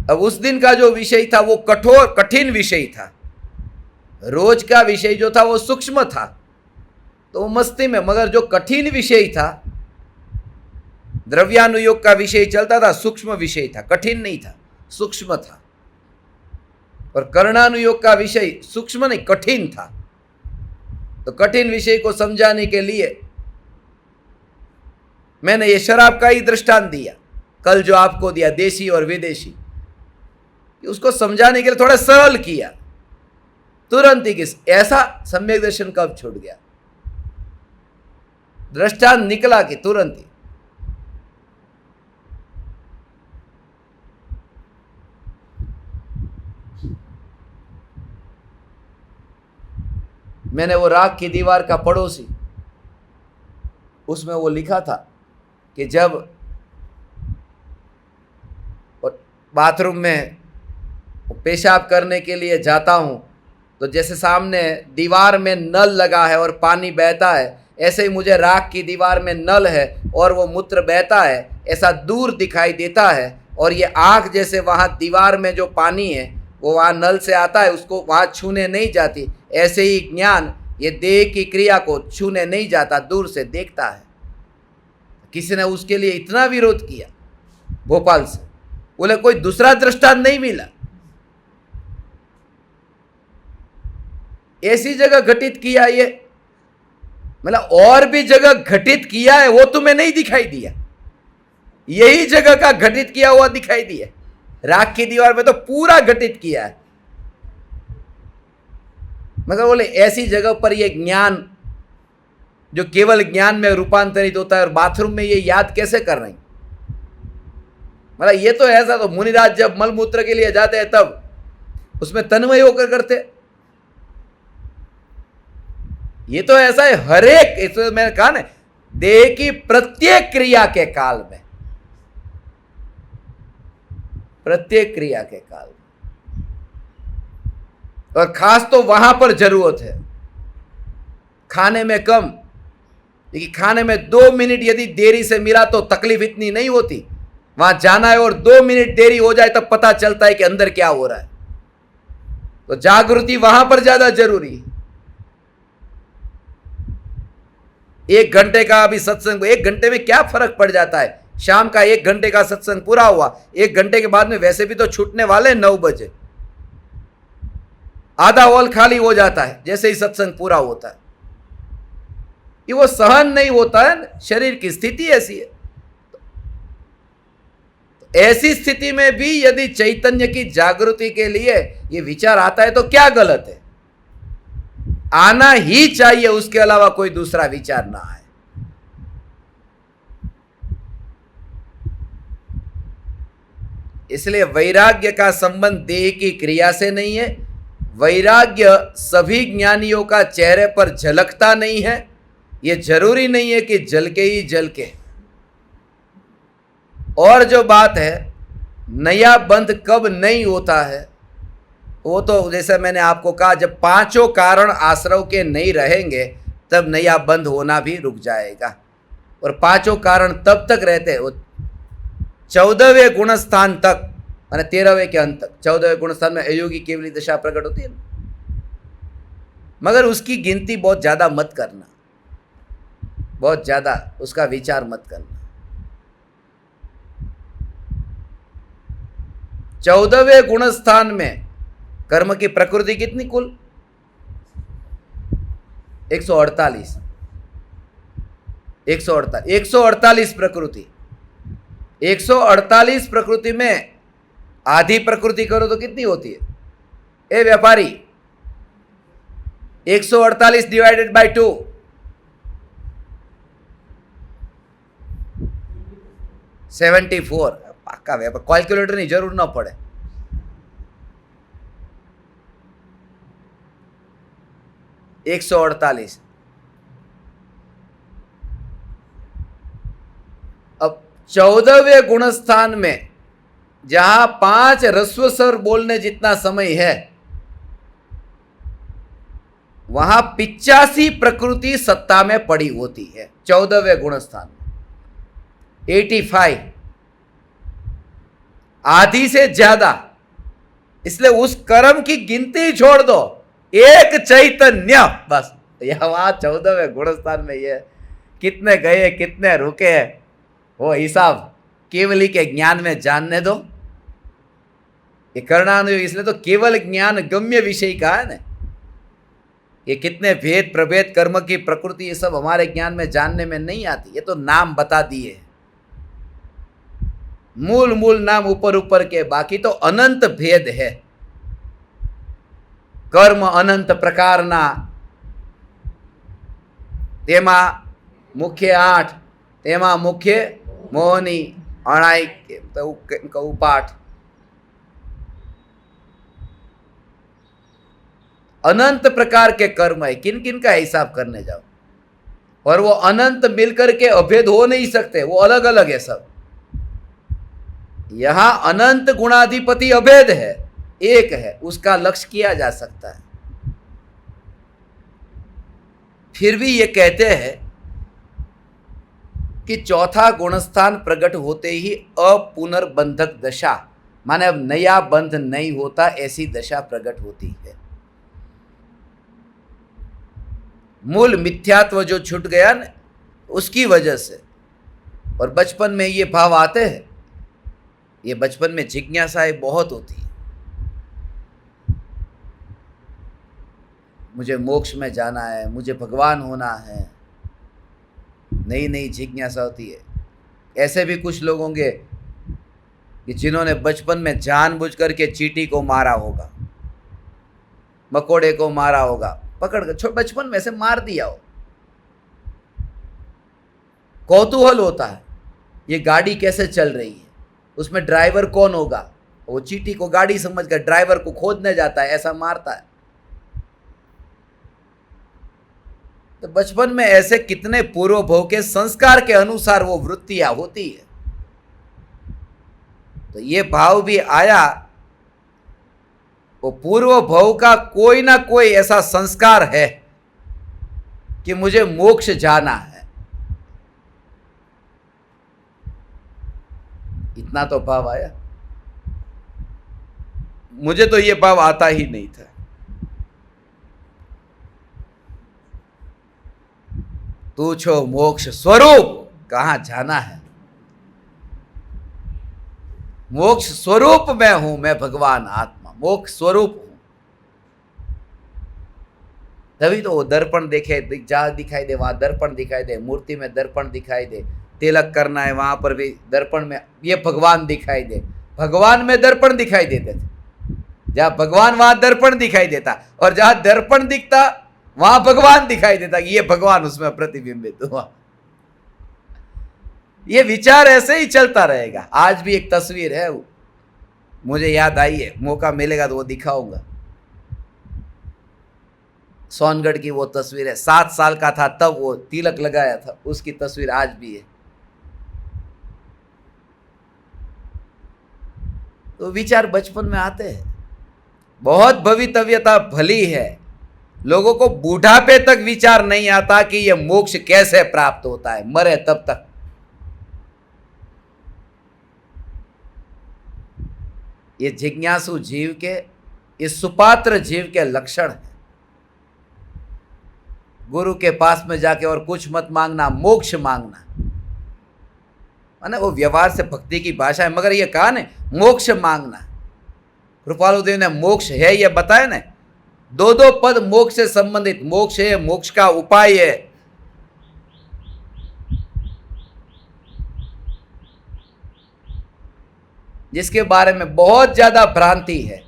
अब उस दिन का जो विषय था वो कठोर कठिन विषय था, रोज का विषय जो था वो सूक्ष्म था, तो वो मस्ती में, मगर जो कठिन विषय था, द्रव्यानुयोग का विषय चलता था, सूक्ष्म विषय था, कठिन नहीं था, सूक्ष्म था। और कर्णानुयोग का विषय सूक्ष्म नहीं, कठिन था। तो कठिन विषय को समझाने के लिए मैंने ये शराब का ही दृष्टांत दिया, कल जो आपको दिया, देशी और विदेशी, उसको समझाने के लिए थोड़ा सरल किया, तुरंत ही किस ऐसा सम्यक दर्शन कब छूट गया, दृष्टांत निकला कि तुरंत ही। मैंने वो राख की दीवार का पड़ोसी, उसमें वो लिखा था कि जब बाथरूम में पेशाब करने के लिए जाता हूं तो जैसे सामने दीवार में नल लगा है और पानी बहता है, ऐसे ही मुझे राख की दीवार में नल है और वो मूत्र बहता है, ऐसा दूर दिखाई देता है। और ये आँख जैसे वहाँ दीवार में जो पानी है वो वहाँ नल से आता है, उसको वहाँ छूने नहीं जाती, ऐसे ही ज्ञान ये देह की क्रिया को छूने नहीं जाता, दूर से देखता है। किसी ने उसके लिए इतना विरोध किया भोपाल से, बोले कोई दूसरा दृष्टांत नहीं मिला। ऐसी जगह घटित किया ये, मतलब और भी जगह घटित किया है, वो तुम्हें नहीं दिखाई दिया, यही जगह का घटित किया हुआ दिखाई दिया। राख की दीवार में तो पूरा घटित किया है, मगर बोले ऐसी जगह पर ये ज्ञान जो केवल ज्ञान में रूपांतरित होता है और बाथरूम में ये याद कैसे कर रही। मतलब ये तो ऐसा, तो मुनिराज जब मलमूत्र के लिए जाते हैं तब उसमें तन्मय होकर करते। ये तो ऐसा है हर एक, इसमें मैंने कहा ना, देह की प्रत्येक क्रिया के काल में, प्रत्येक क्रिया के काल में, और खास तो वहां पर जरूरत है। खाने में कम, लेकिन खाने में 2 मिनट यदि देरी से मिला तो तकलीफ इतनी नहीं होती। वहां जाना है और 2 मिनट देरी हो जाए तब पता चलता है कि अंदर क्या हो रहा है। तो जागृति वहां पर ज्यादा जरूरी है। 1 घंटे का अभी सत्संग, 1 घंटे में क्या फर्क पड़ जाता है। शाम का 1 घंटे का सत्संग पूरा हुआ, 1 घंटे के बाद में वैसे भी तो छूटने वाले 9 बजे, आधा हॉल खाली हो जाता है जैसे ही सत्संग पूरा होता है। ये वो सहन नहीं होता है, शरीर की स्थिति ऐसी है। तो ऐसी स्थिति में भी यदि चैतन्य की जागृति के लिए ये विचार आता है तो क्या गलत है, आना ही चाहिए, उसके अलावा कोई दूसरा विचार ना आए। इसलिए वैराग्य का संबंध देह की क्रिया से नहीं है। वैराग्य सभी ज्ञानियों का चेहरे पर झलकता नहीं है। ये जरूरी नहीं है कि झलके ही झलके। और जो बात है नया बंध कब नहीं होता है, वो तो जैसे मैंने आपको कहा, जब 5 कारण आश्रव के नहीं रहेंगे तब नया बंध होना भी रुक जाएगा। और 5 कारण तब तक रहते हैं, वो 14वें गुणस्थान तक, माने 13वें के अंत तक। 14वें गुणस्थान में अयोगी केवली दशा प्रकट होती है ना, मगर उसकी गिनती बहुत ज्यादा मत करना, बहुत ज्यादा उसका विचार मत करना। 14वें गुणस्थान में कर्म की प्रकृति कितनी कुल 148 प्रकृति। 148 प्रकृति में आधी प्रकृति करो तो कितनी होती है ए व्यापारी? 148 डिवाइडेड बाय 2, 74। पक्का व्यापार, कैलकुलेटर नहीं जरूर ना पड़े। एक 148। अब 14वें गुणस्थान में जहां 5 ह्रस्व स्वर बोलने जितना समय है, वहां 85 प्रकृति सत्ता में पड़ी होती है 14वें गुणस्थान में। 85, आधी से ज्यादा। इसलिए उस कर्म की गिनती छोड़ दो, एक चैतन्य बस। यह वहां 14वें गुणस्थान में ये कितने गए कितने रुके, वो हिसाब केवली के ज्ञान में जानने दो। ये करणानुयोग, इसलिए तो केवल ज्ञान गम्य विषय का है ना। ये कितने भेद प्रभेद कर्म की प्रकृति, ये सब हमारे ज्ञान में जानने में नहीं आती। ये तो नाम बता दिए, मूल मूल नाम ऊपर ऊपर के, बाकी तो अनंत भेद है। कर्म अनंत प्रकारना, तेमा मुख्य 8, तेमा मुख्य मोहनी अणाई उपाठ। अनंत प्रकार के कर्म है, किन किन का हिसाब करने जाओ, और वो अनंत मिलकर के अभेद हो नहीं सकते, वो अलग अलग है सब। यहां अनंत गुणाधिपति अभेद है, एक है, उसका लक्ष्य किया जा सकता है। फिर भी ये कहते हैं कि चौथा गुणस्थान प्रकट होते ही अपुनर्बंधक दशा, माने अब नया बंध नहीं होता, ऐसी दशा प्रकट होती है। मूल मिथ्यात्व जो छूट गया न, उसकी वजह से। और बचपन में ये भाव आते हैं, ये बचपन में जिज्ञासाएं बहुत होती है, मुझे मोक्ष में जाना है, मुझे भगवान होना है, नई नई जिज्ञासा होती है। ऐसे भी कुछ लोग होंगे कि जिन्होंने बचपन में जानबूझ करके चींटी को मारा होगा, मकोड़े को मारा होगा, पकड़ कर बचपन में से मार दिया हो। कौतूहल होता है, ये गाड़ी कैसे चल रही है, उसमें ड्राइवर कौन होगा, वो चींटी को गाड़ी समझकर ड्राइवर को खोदने जाता है, ऐसा मारता है। तो बचपन में ऐसे कितने पूर्व भोग के संस्कार के अनुसार वो वृत्तियां होती है। तो ये भाव भी आया, वो पूर्व भोग का कोई ना कोई ऐसा संस्कार है कि मुझे मोक्ष जाना है, इतना तो भाव आया। मुझे तो ये भाव आता ही नहीं था। तू छो मोक्ष स्वरूप, कहां जाना है, मोक्ष स्वरूप में हूं, मैं भगवान आत्मा मोक्ष स्वरूप हूं। तभी तो वो दर्पण देखे, जहां दिखाई दे वहां दर्पण दिखाई दे, मूर्ति में दर्पण दिखाई दे, तिलक करना है वहां पर भी दर्पण में ये भगवान दिखाई दे। भगवान में दर्पण दिखाई देते थे, जहां भगवान वहां दर्पण दिखाई देता, और जहां दर्पण दिखता वहां भगवान दिखाई देता कि ये भगवान उसमें प्रतिबिंबित हुआ। ये विचार ऐसे ही चलता रहेगा। आज भी एक तस्वीर है, मुझे याद आई है, मौका मिलेगा तो वो दिखाऊंगा। सोनगढ़ की वो तस्वीर है, 7 साल का था तब वो तिलक लगाया था, उसकी तस्वीर आज भी है। तो विचार बचपन में आते हैं। बहुत भवितव्यता भली है, लोगों को बूढ़ापे तक विचार नहीं आता कि यह मोक्ष कैसे प्राप्त होता है, मरे तब तक। ये जिज्ञासु जीव के, इस सुपात्र जीव के लक्षण है। गुरु के पास में जाके और कुछ मत मांगना, मोक्ष मांगना, माने वो व्यवहार से भक्ति की भाषा है, मगर ये कहा ना मोक्ष मांगना। कृपालु देव ने मोक्ष है ये बताया ना, 2 पद मोक्ष से संबंधित, मोक्ष है, मोक्ष का उपाय है। जिसके बारे में बहुत ज्यादा भ्रांति है।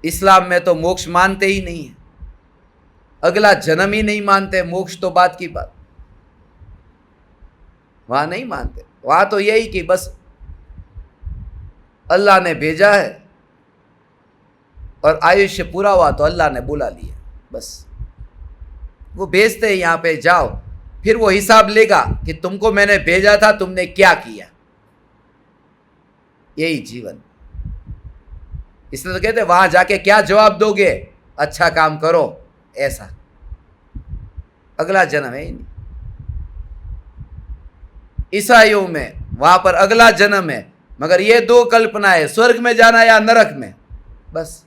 इस्लाम में तो मोक्ष मानते ही नहीं है, अगला जन्म ही नहीं मानते, मोक्ष तो बात की बात, वहां नहीं मानते। वहां तो यही कि बस अल्लाह ने भेजा है और आयुष्य पूरा हुआ तो अल्लाह ने बुला लिया, बस वो भेजते हैं यहां पे जाओ, फिर वो हिसाब लेगा कि तुमको मैंने भेजा था, तुमने क्या किया। यही जीवन। इसलिए तो कहते वहां जाके क्या जवाब दोगे, अच्छा काम करो, ऐसा। अगला जन्म है ही नहीं। ईसाइयों में वहां पर अगला जन्म है, मगर ये 2 कल्पना है, स्वर्ग में जाना या नरक में, बस।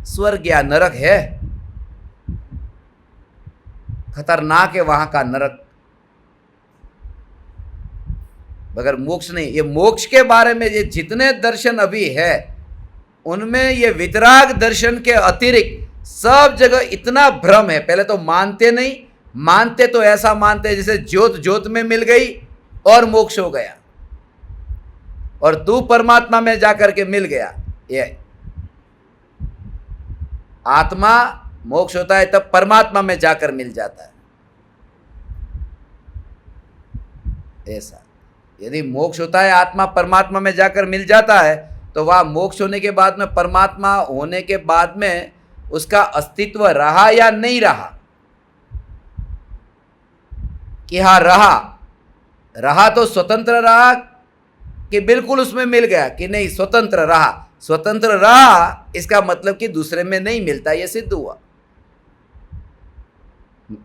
स्वर्ग या नरक है, खतरनाक है वहां का नरक, मगर मोक्ष नहीं। ये मोक्ष के बारे में ये जितने दर्शन अभी है, उनमें ये वितराग दर्शन के अतिरिक्त सब जगह इतना भ्रम है। पहले तो मानते नहीं, मानते तो ऐसा मानते जैसे ज्योत ज्योत में मिल गई और मोक्ष हो गया, और तू परमात्मा में जाकर के मिल गया। ये आत्मा मोक्ष होता है तब परमात्मा में जाकर मिल जाता है, ऐसा। यदि मोक्ष होता है आत्मा परमात्मा में जाकर मिल जाता है, तो वह मोक्ष होने के बाद में, परमात्मा होने के बाद में उसका अस्तित्व रहा या नहीं रहा, कि हाँ रहा तो स्वतंत्र रहा, कि बिल्कुल उसमें मिल गया, कि नहीं स्वतंत्र रहा। स्वतंत्र रहा इसका मतलब कि दूसरे में नहीं मिलता, यह सिद्ध हुआ।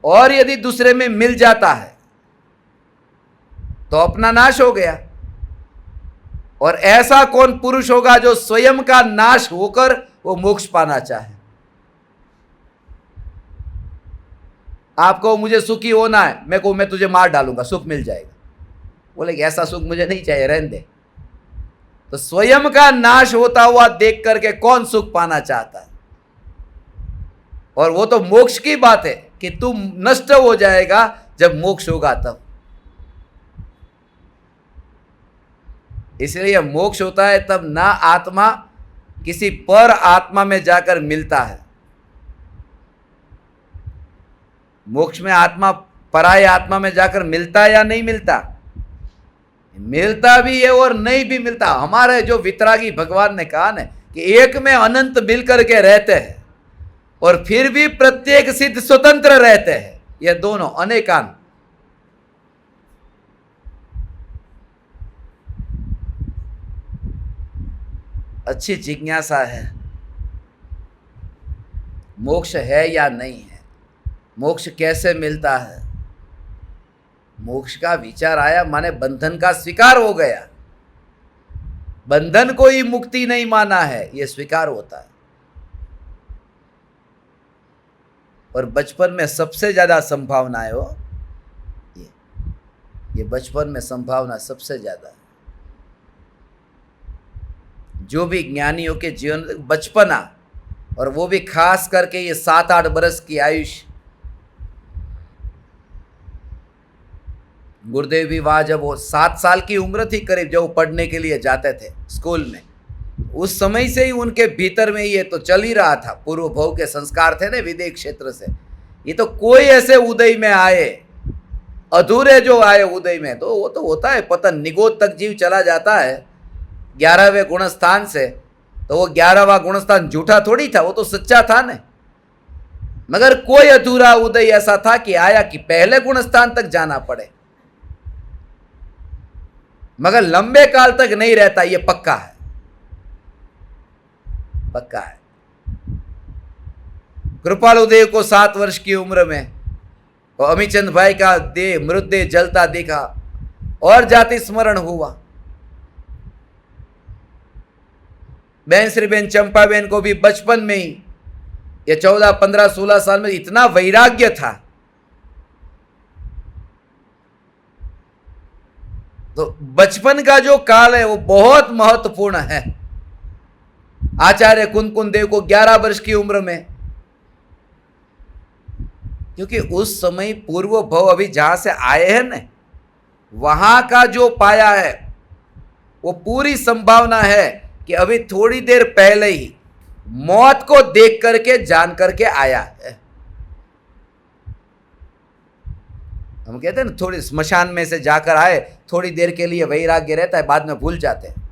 और यदि दूसरे में मिल जाता है तो अपना नाश हो गया। और ऐसा कौन पुरुष होगा जो स्वयं का नाश होकर वो मोक्ष पाना चाहे? आपको मुझे सुखी होना है, मैं कहूं मैं तुझे मार डालूंगा, सुख मिल जाएगा। बोले कि ऐसा सुख मुझे नहीं चाहिए, रहने दे। तो स्वयं का नाश होता हुआ देख करके कौन सुख पाना चाहता है? और वो तो मोक्ष की बात है कि तू नष्ट हो जाएगा जब मोक्ष होगा तब। इसलिए मोक्ष होता है तब ना आत्मा किसी पर आत्मा में जाकर मिलता है। मोक्ष में आत्मा पराय आत्मा में जाकर मिलता है या नहीं मिलता? मिलता भी है और नहीं भी मिलता। हमारे जो वितरागी भगवान ने कहा ना कि एक में अनंत मिल करके रहते हैं और फिर भी प्रत्येक सिद्ध स्वतंत्र रहते हैं। ये दोनों अनेकान। अच्छी जिज्ञासा है, मोक्ष है या नहीं है, मोक्ष कैसे मिलता है। मोक्ष का विचार आया माने बंधन का स्वीकार हो गया। बंधन को ही मुक्ति नहीं माना है, यह स्वीकार होता है। और बचपन में सबसे ज्यादा संभावना है वो, ये बचपन में संभावना सबसे ज्यादा है। जो भी ज्ञानियों के जीवन बचपना, और वो भी खास करके ये 7-8 बरस की आयुष। गुरुदेव भी वहाँ जब वो 7 साल की उम्र थी करीब, जब वो पढ़ने के लिए जाते थे स्कूल में, उस समय से ही उनके भीतर में ये तो चल ही रहा था। पूर्व भव के संस्कार थे ना विदेह क्षेत्र से। ये तो कोई ऐसे उदय में आए, अधूरे जो आए उदय में, तो वो तो होता है पतन, निगोद तक जीव चला जाता है 11वें गुणस्थान से। तो वो 11वां गुणस्थान झूठा थोड़ी था, वो तो सच्चा था ना। मगर कोई अधूरा उदय ऐसा था कि आया कि पहले गुणस्थान तक जाना पड़े, मगर लंबे काल तक नहीं रहता, ये पक्का है, पक्का है। कृपालुदेव को 7 वर्ष की उम्र में और अमीचंद भाई का देह मृतदेह जलता देखा और जाति स्मरण हुआ। बहन श्री बहन चंपाबेन को भी बचपन में ही, ये 14, 15, 16 साल में इतना वैराग्य था। तो बचपन का जो काल है वो बहुत महत्वपूर्ण है। आचार्य कुंदकुंद देव को 11 वर्ष की उम्र में, क्योंकि उस समय पूर्व भव अभी जहां से आए हैं ना, वहां का जो पाया है वो पूरी संभावना है कि अभी थोड़ी देर पहले ही मौत को देख करके जान करके आया है। हम कहते हैं ना, थोड़ी स्मशान में से जाकर आए, थोड़ी देर के लिए वैराग्य रहता है, बाद में भूल जाते हैं।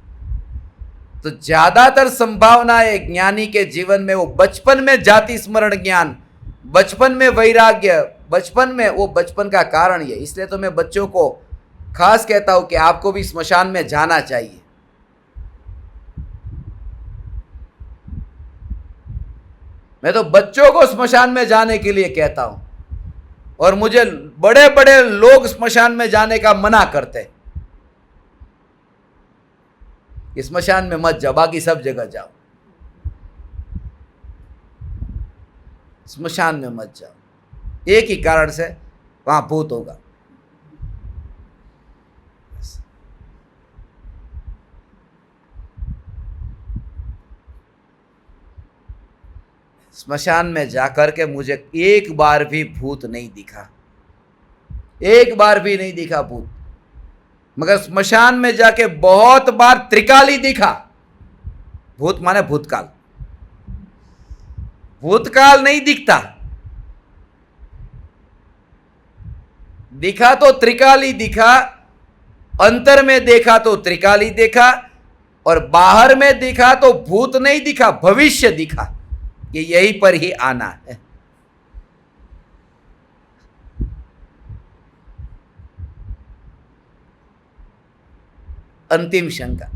तो ज्यादातर संभावना है ज्ञानी के जीवन में वो बचपन में जाति स्मरण ज्ञान, बचपन में वैराग्य, बचपन में वो बचपन का कारण ये। इसलिए तो मैं बच्चों को खास कहता हूं कि आपको भी स्मशान में जाना चाहिए। मैं तो बच्चों को स्मशान में जाने के लिए कहता हूं, और मुझे बड़े बड़े लोग स्मशान में जाने का मना करते। स्मशान में मत जाओ, बाकी सब जगह जाओ, स्मशान में मत जाओ। एक ही कारण से, वहां भूत होगा। स्मशान में जाकर के मुझे एक बार भी भूत नहीं दिखा, एक बार भी नहीं दिखा भूत। मगर स्मशान में जाके बहुत बार त्रिकाली दिखा। भूत माने भूतकाल, भूतकाल नहीं दिखता, दिखा तो त्रिकाली दिखा। अंतर में देखा तो त्रिकाली देखा, और बाहर में दिखा तो भूत नहीं दिखा, भविष्य दिखा कि यहीं पर ही आना है। अंतिम शंका।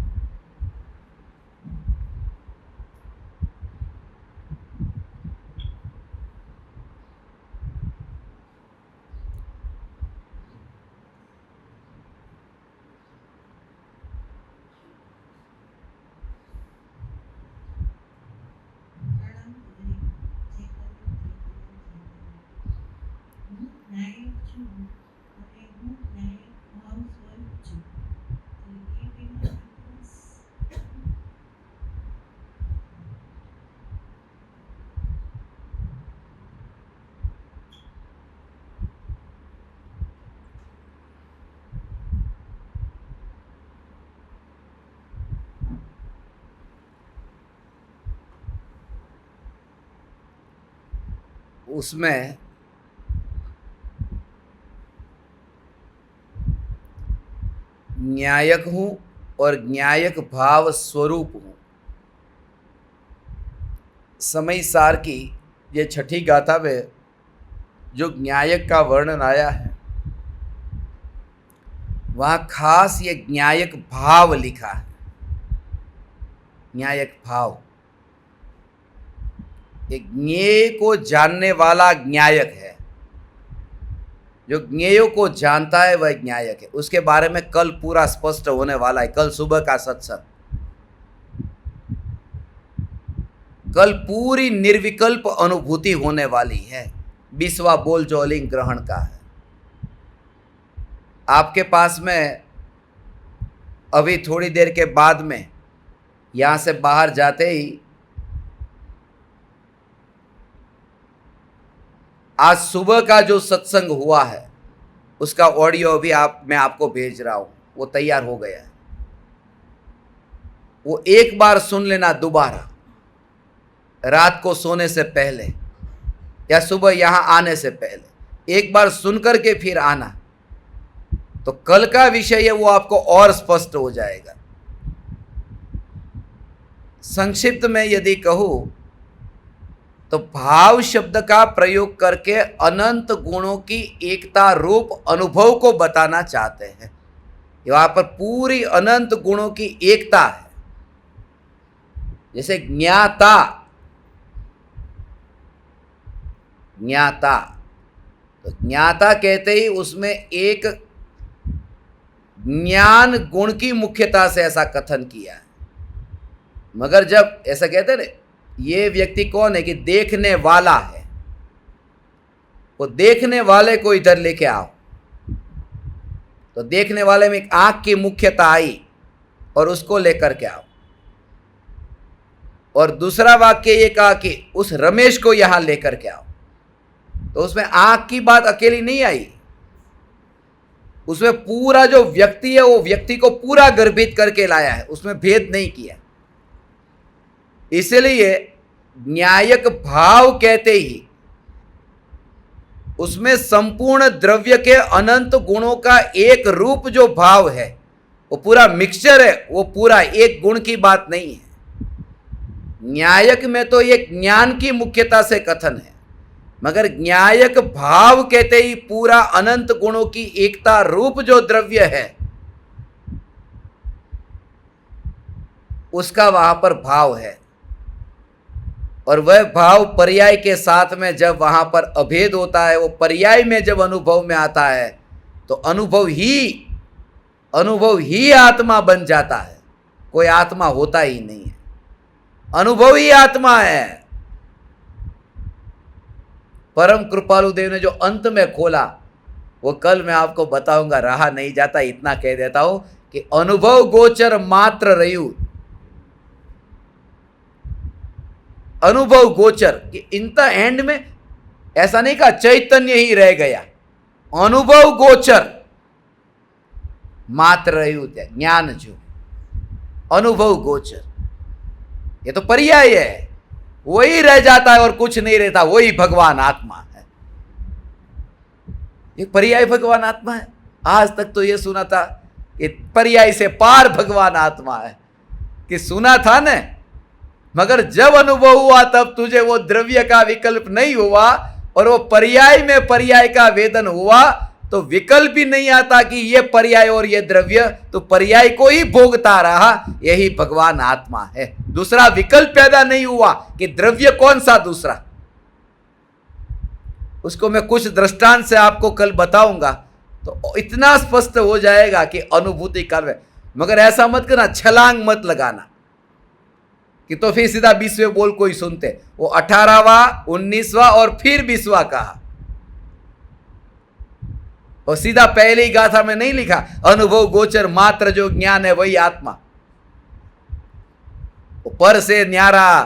उसमें न्यायक हूं और न्यायक भाव स्वरूप हूं। समय सार की ये छठी गाथा में जो न्यायक का वर्णन आया है, वहां खास ये न्यायक भाव लिखा है। न्यायक भाव, एक ज्ञेय को जानने वाला न्यायक है। जो ज्ञेयों को जानता है वह न्यायक है। उसके बारे में कल पूरा स्पष्ट होने वाला है। कल सुबह का सत्संग, कल पूरी निर्विकल्प अनुभूति होने वाली है। 20वां बोल जो अलिंग ग्रहण का है। आपके पास में अभी थोड़ी देर के बाद में यहां से बाहर जाते ही आज सुबह का जो सत्संग हुआ है उसका ऑडियो भी मैं आपको भेज रहा हूं। वो तैयार हो गया है। वो एक बार सुन लेना दोबारा, रात को सोने से पहले या सुबह यहां आने से पहले एक बार सुनकर के फिर आना, तो कल का विषय है वो आपको और स्पष्ट हो जाएगा। संक्षिप्त में यदि कहूं तो भाव शब्द का प्रयोग करके अनंत गुणों की एकता रूप अनुभव को बताना चाहते हैं। वहां पर पूरी अनंत गुणों की एकता है। जैसे ज्ञाता, ज्ञाता तो ज्ञाता कहते ही उसमें एक ज्ञान गुण की मुख्यता से ऐसा कथन किया है। मगर जब ऐसा कहते हैं, ये व्यक्ति कौन है कि देखने वाला है, वो देखने वाले को इधर लेके आओ, तो देखने वाले में एक आंख की मुख्यता आई और उसको लेकर के आओ। और दूसरा वाक्य ये कहा कि उस रमेश को यहां लेकर के आओ, तो उसमें आंख की बात अकेली नहीं आई, उसमें पूरा जो व्यक्ति है वो व्यक्ति को पूरा गर्भित करके लाया है, उसमें भेद नहीं किया। इसलिए न्यायक भाव कहते ही उसमें संपूर्ण द्रव्य के अनंत गुणों का एक रूप जो भाव है वो पूरा मिक्सचर है, वो पूरा एक गुण की बात नहीं है। न्यायक में तो एक ज्ञान की मुख्यता से कथन है, मगर न्यायक भाव कहते ही पूरा अनंत गुणों की एकता रूप जो द्रव्य है उसका वहां पर भाव है। और वह भाव पर्याय के साथ में जब वहां पर अभेद होता है, वो पर्याय में जब अनुभव में आता है तो अनुभव ही आत्मा बन जाता है। कोई आत्मा होता ही नहीं है, अनुभव ही आत्मा है। परम कृपालु देव ने जो अंत में खोला वो कल मैं आपको बताऊंगा, रहा नहीं जाता, इतना कह देता हूं कि अनुभव गोचर मात्र रयु, अनुभव गोचर कि इन द एंड में ऐसा नहीं कहा चैतन्य ही रह गया, अनुभव गोचर मात्र रयु, ज्ञान जो अनुभव गोचर, ये तो पर्याय है, वही रह जाता है और कुछ नहीं रहता, वही भगवान आत्मा है। ये पर्याय भगवान आत्मा है। आज तक तो ये सुना था कि पर्याय से पार भगवान आत्मा है, कि सुना था न, मगर जब अनुभव हुआ तब तुझे वो द्रव्य का विकल्प नहीं हुआ और वो पर्याय में पर्याय का वेदन हुआ, तो विकल्प भी नहीं आता कि ये पर्याय और ये द्रव्य, तो पर्याय को ही भोगता रहा, यही भगवान आत्मा है। दूसरा विकल्प पैदा नहीं हुआ कि द्रव्य कौन सा दूसरा। उसको मैं कुछ दृष्टांत से आपको कल बताऊंगा, तो इतना स्पष्ट हो जाएगा कि अनुभूति काल में। मगर ऐसा मत करना, छलांग मत लगाना कि तो फिर सीधा 20वें बोल कोई सुनते। वो 18वां, 19वां और फिर 20वां कहा, और सीधा पहले ही गाथा में नहीं लिखा अनुभव गोचर मात्र जो ज्ञान है वही आत्मा। पर से न्यारा,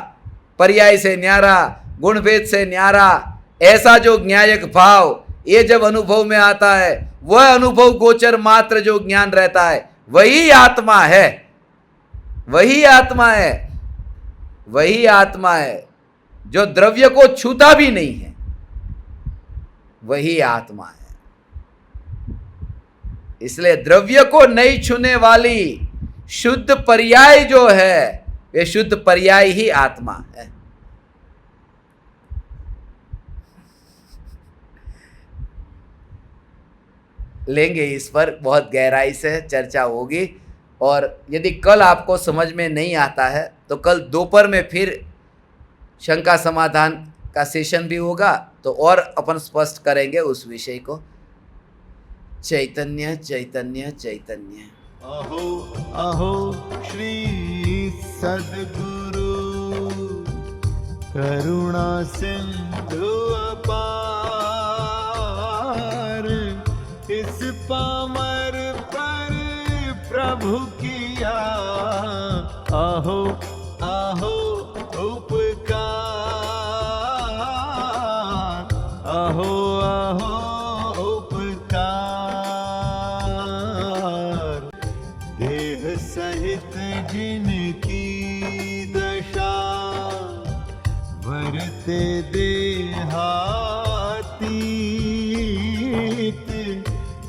पर्याय से न्यारा, गुणभेद से न्यारा, ऐसा जो ज्ञायक भाव ये जब अनुभव में आता है, वह अनुभव गोचर मात्र जो ज्ञान रहता है वही आत्मा है। वही आत्मा है, वही आत्मा है जो द्रव्य को छूता भी नहीं है, वही आत्मा है। इसलिए द्रव्य को नहीं छूने वाली शुद्ध पर्याय जो है, वे शुद्ध पर्याय ही आत्मा है। लेंगे इस पर बहुत गहराई से चर्चा होगी। और यदि कल आपको समझ में नहीं आता है तो कल दोपहर में फिर शंका समाधान का सेशन भी होगा, तो और अपन स्पष्ट करेंगे उस विषय को। चैतन्य चैतन्य चैतन्य। अहो अहो श्री सद्गुरु करुणा सिंधु अपार, इस पामर पर प्रभु किया अहो अहो उपकार, अहो अहो उपकार। देह सहित जिनकी दशा वरते देहातीत,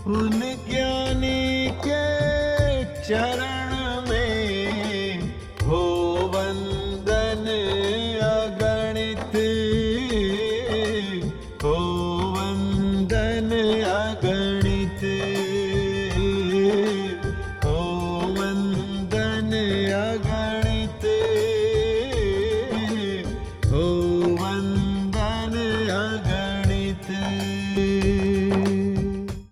उन ज्ञानी के चरण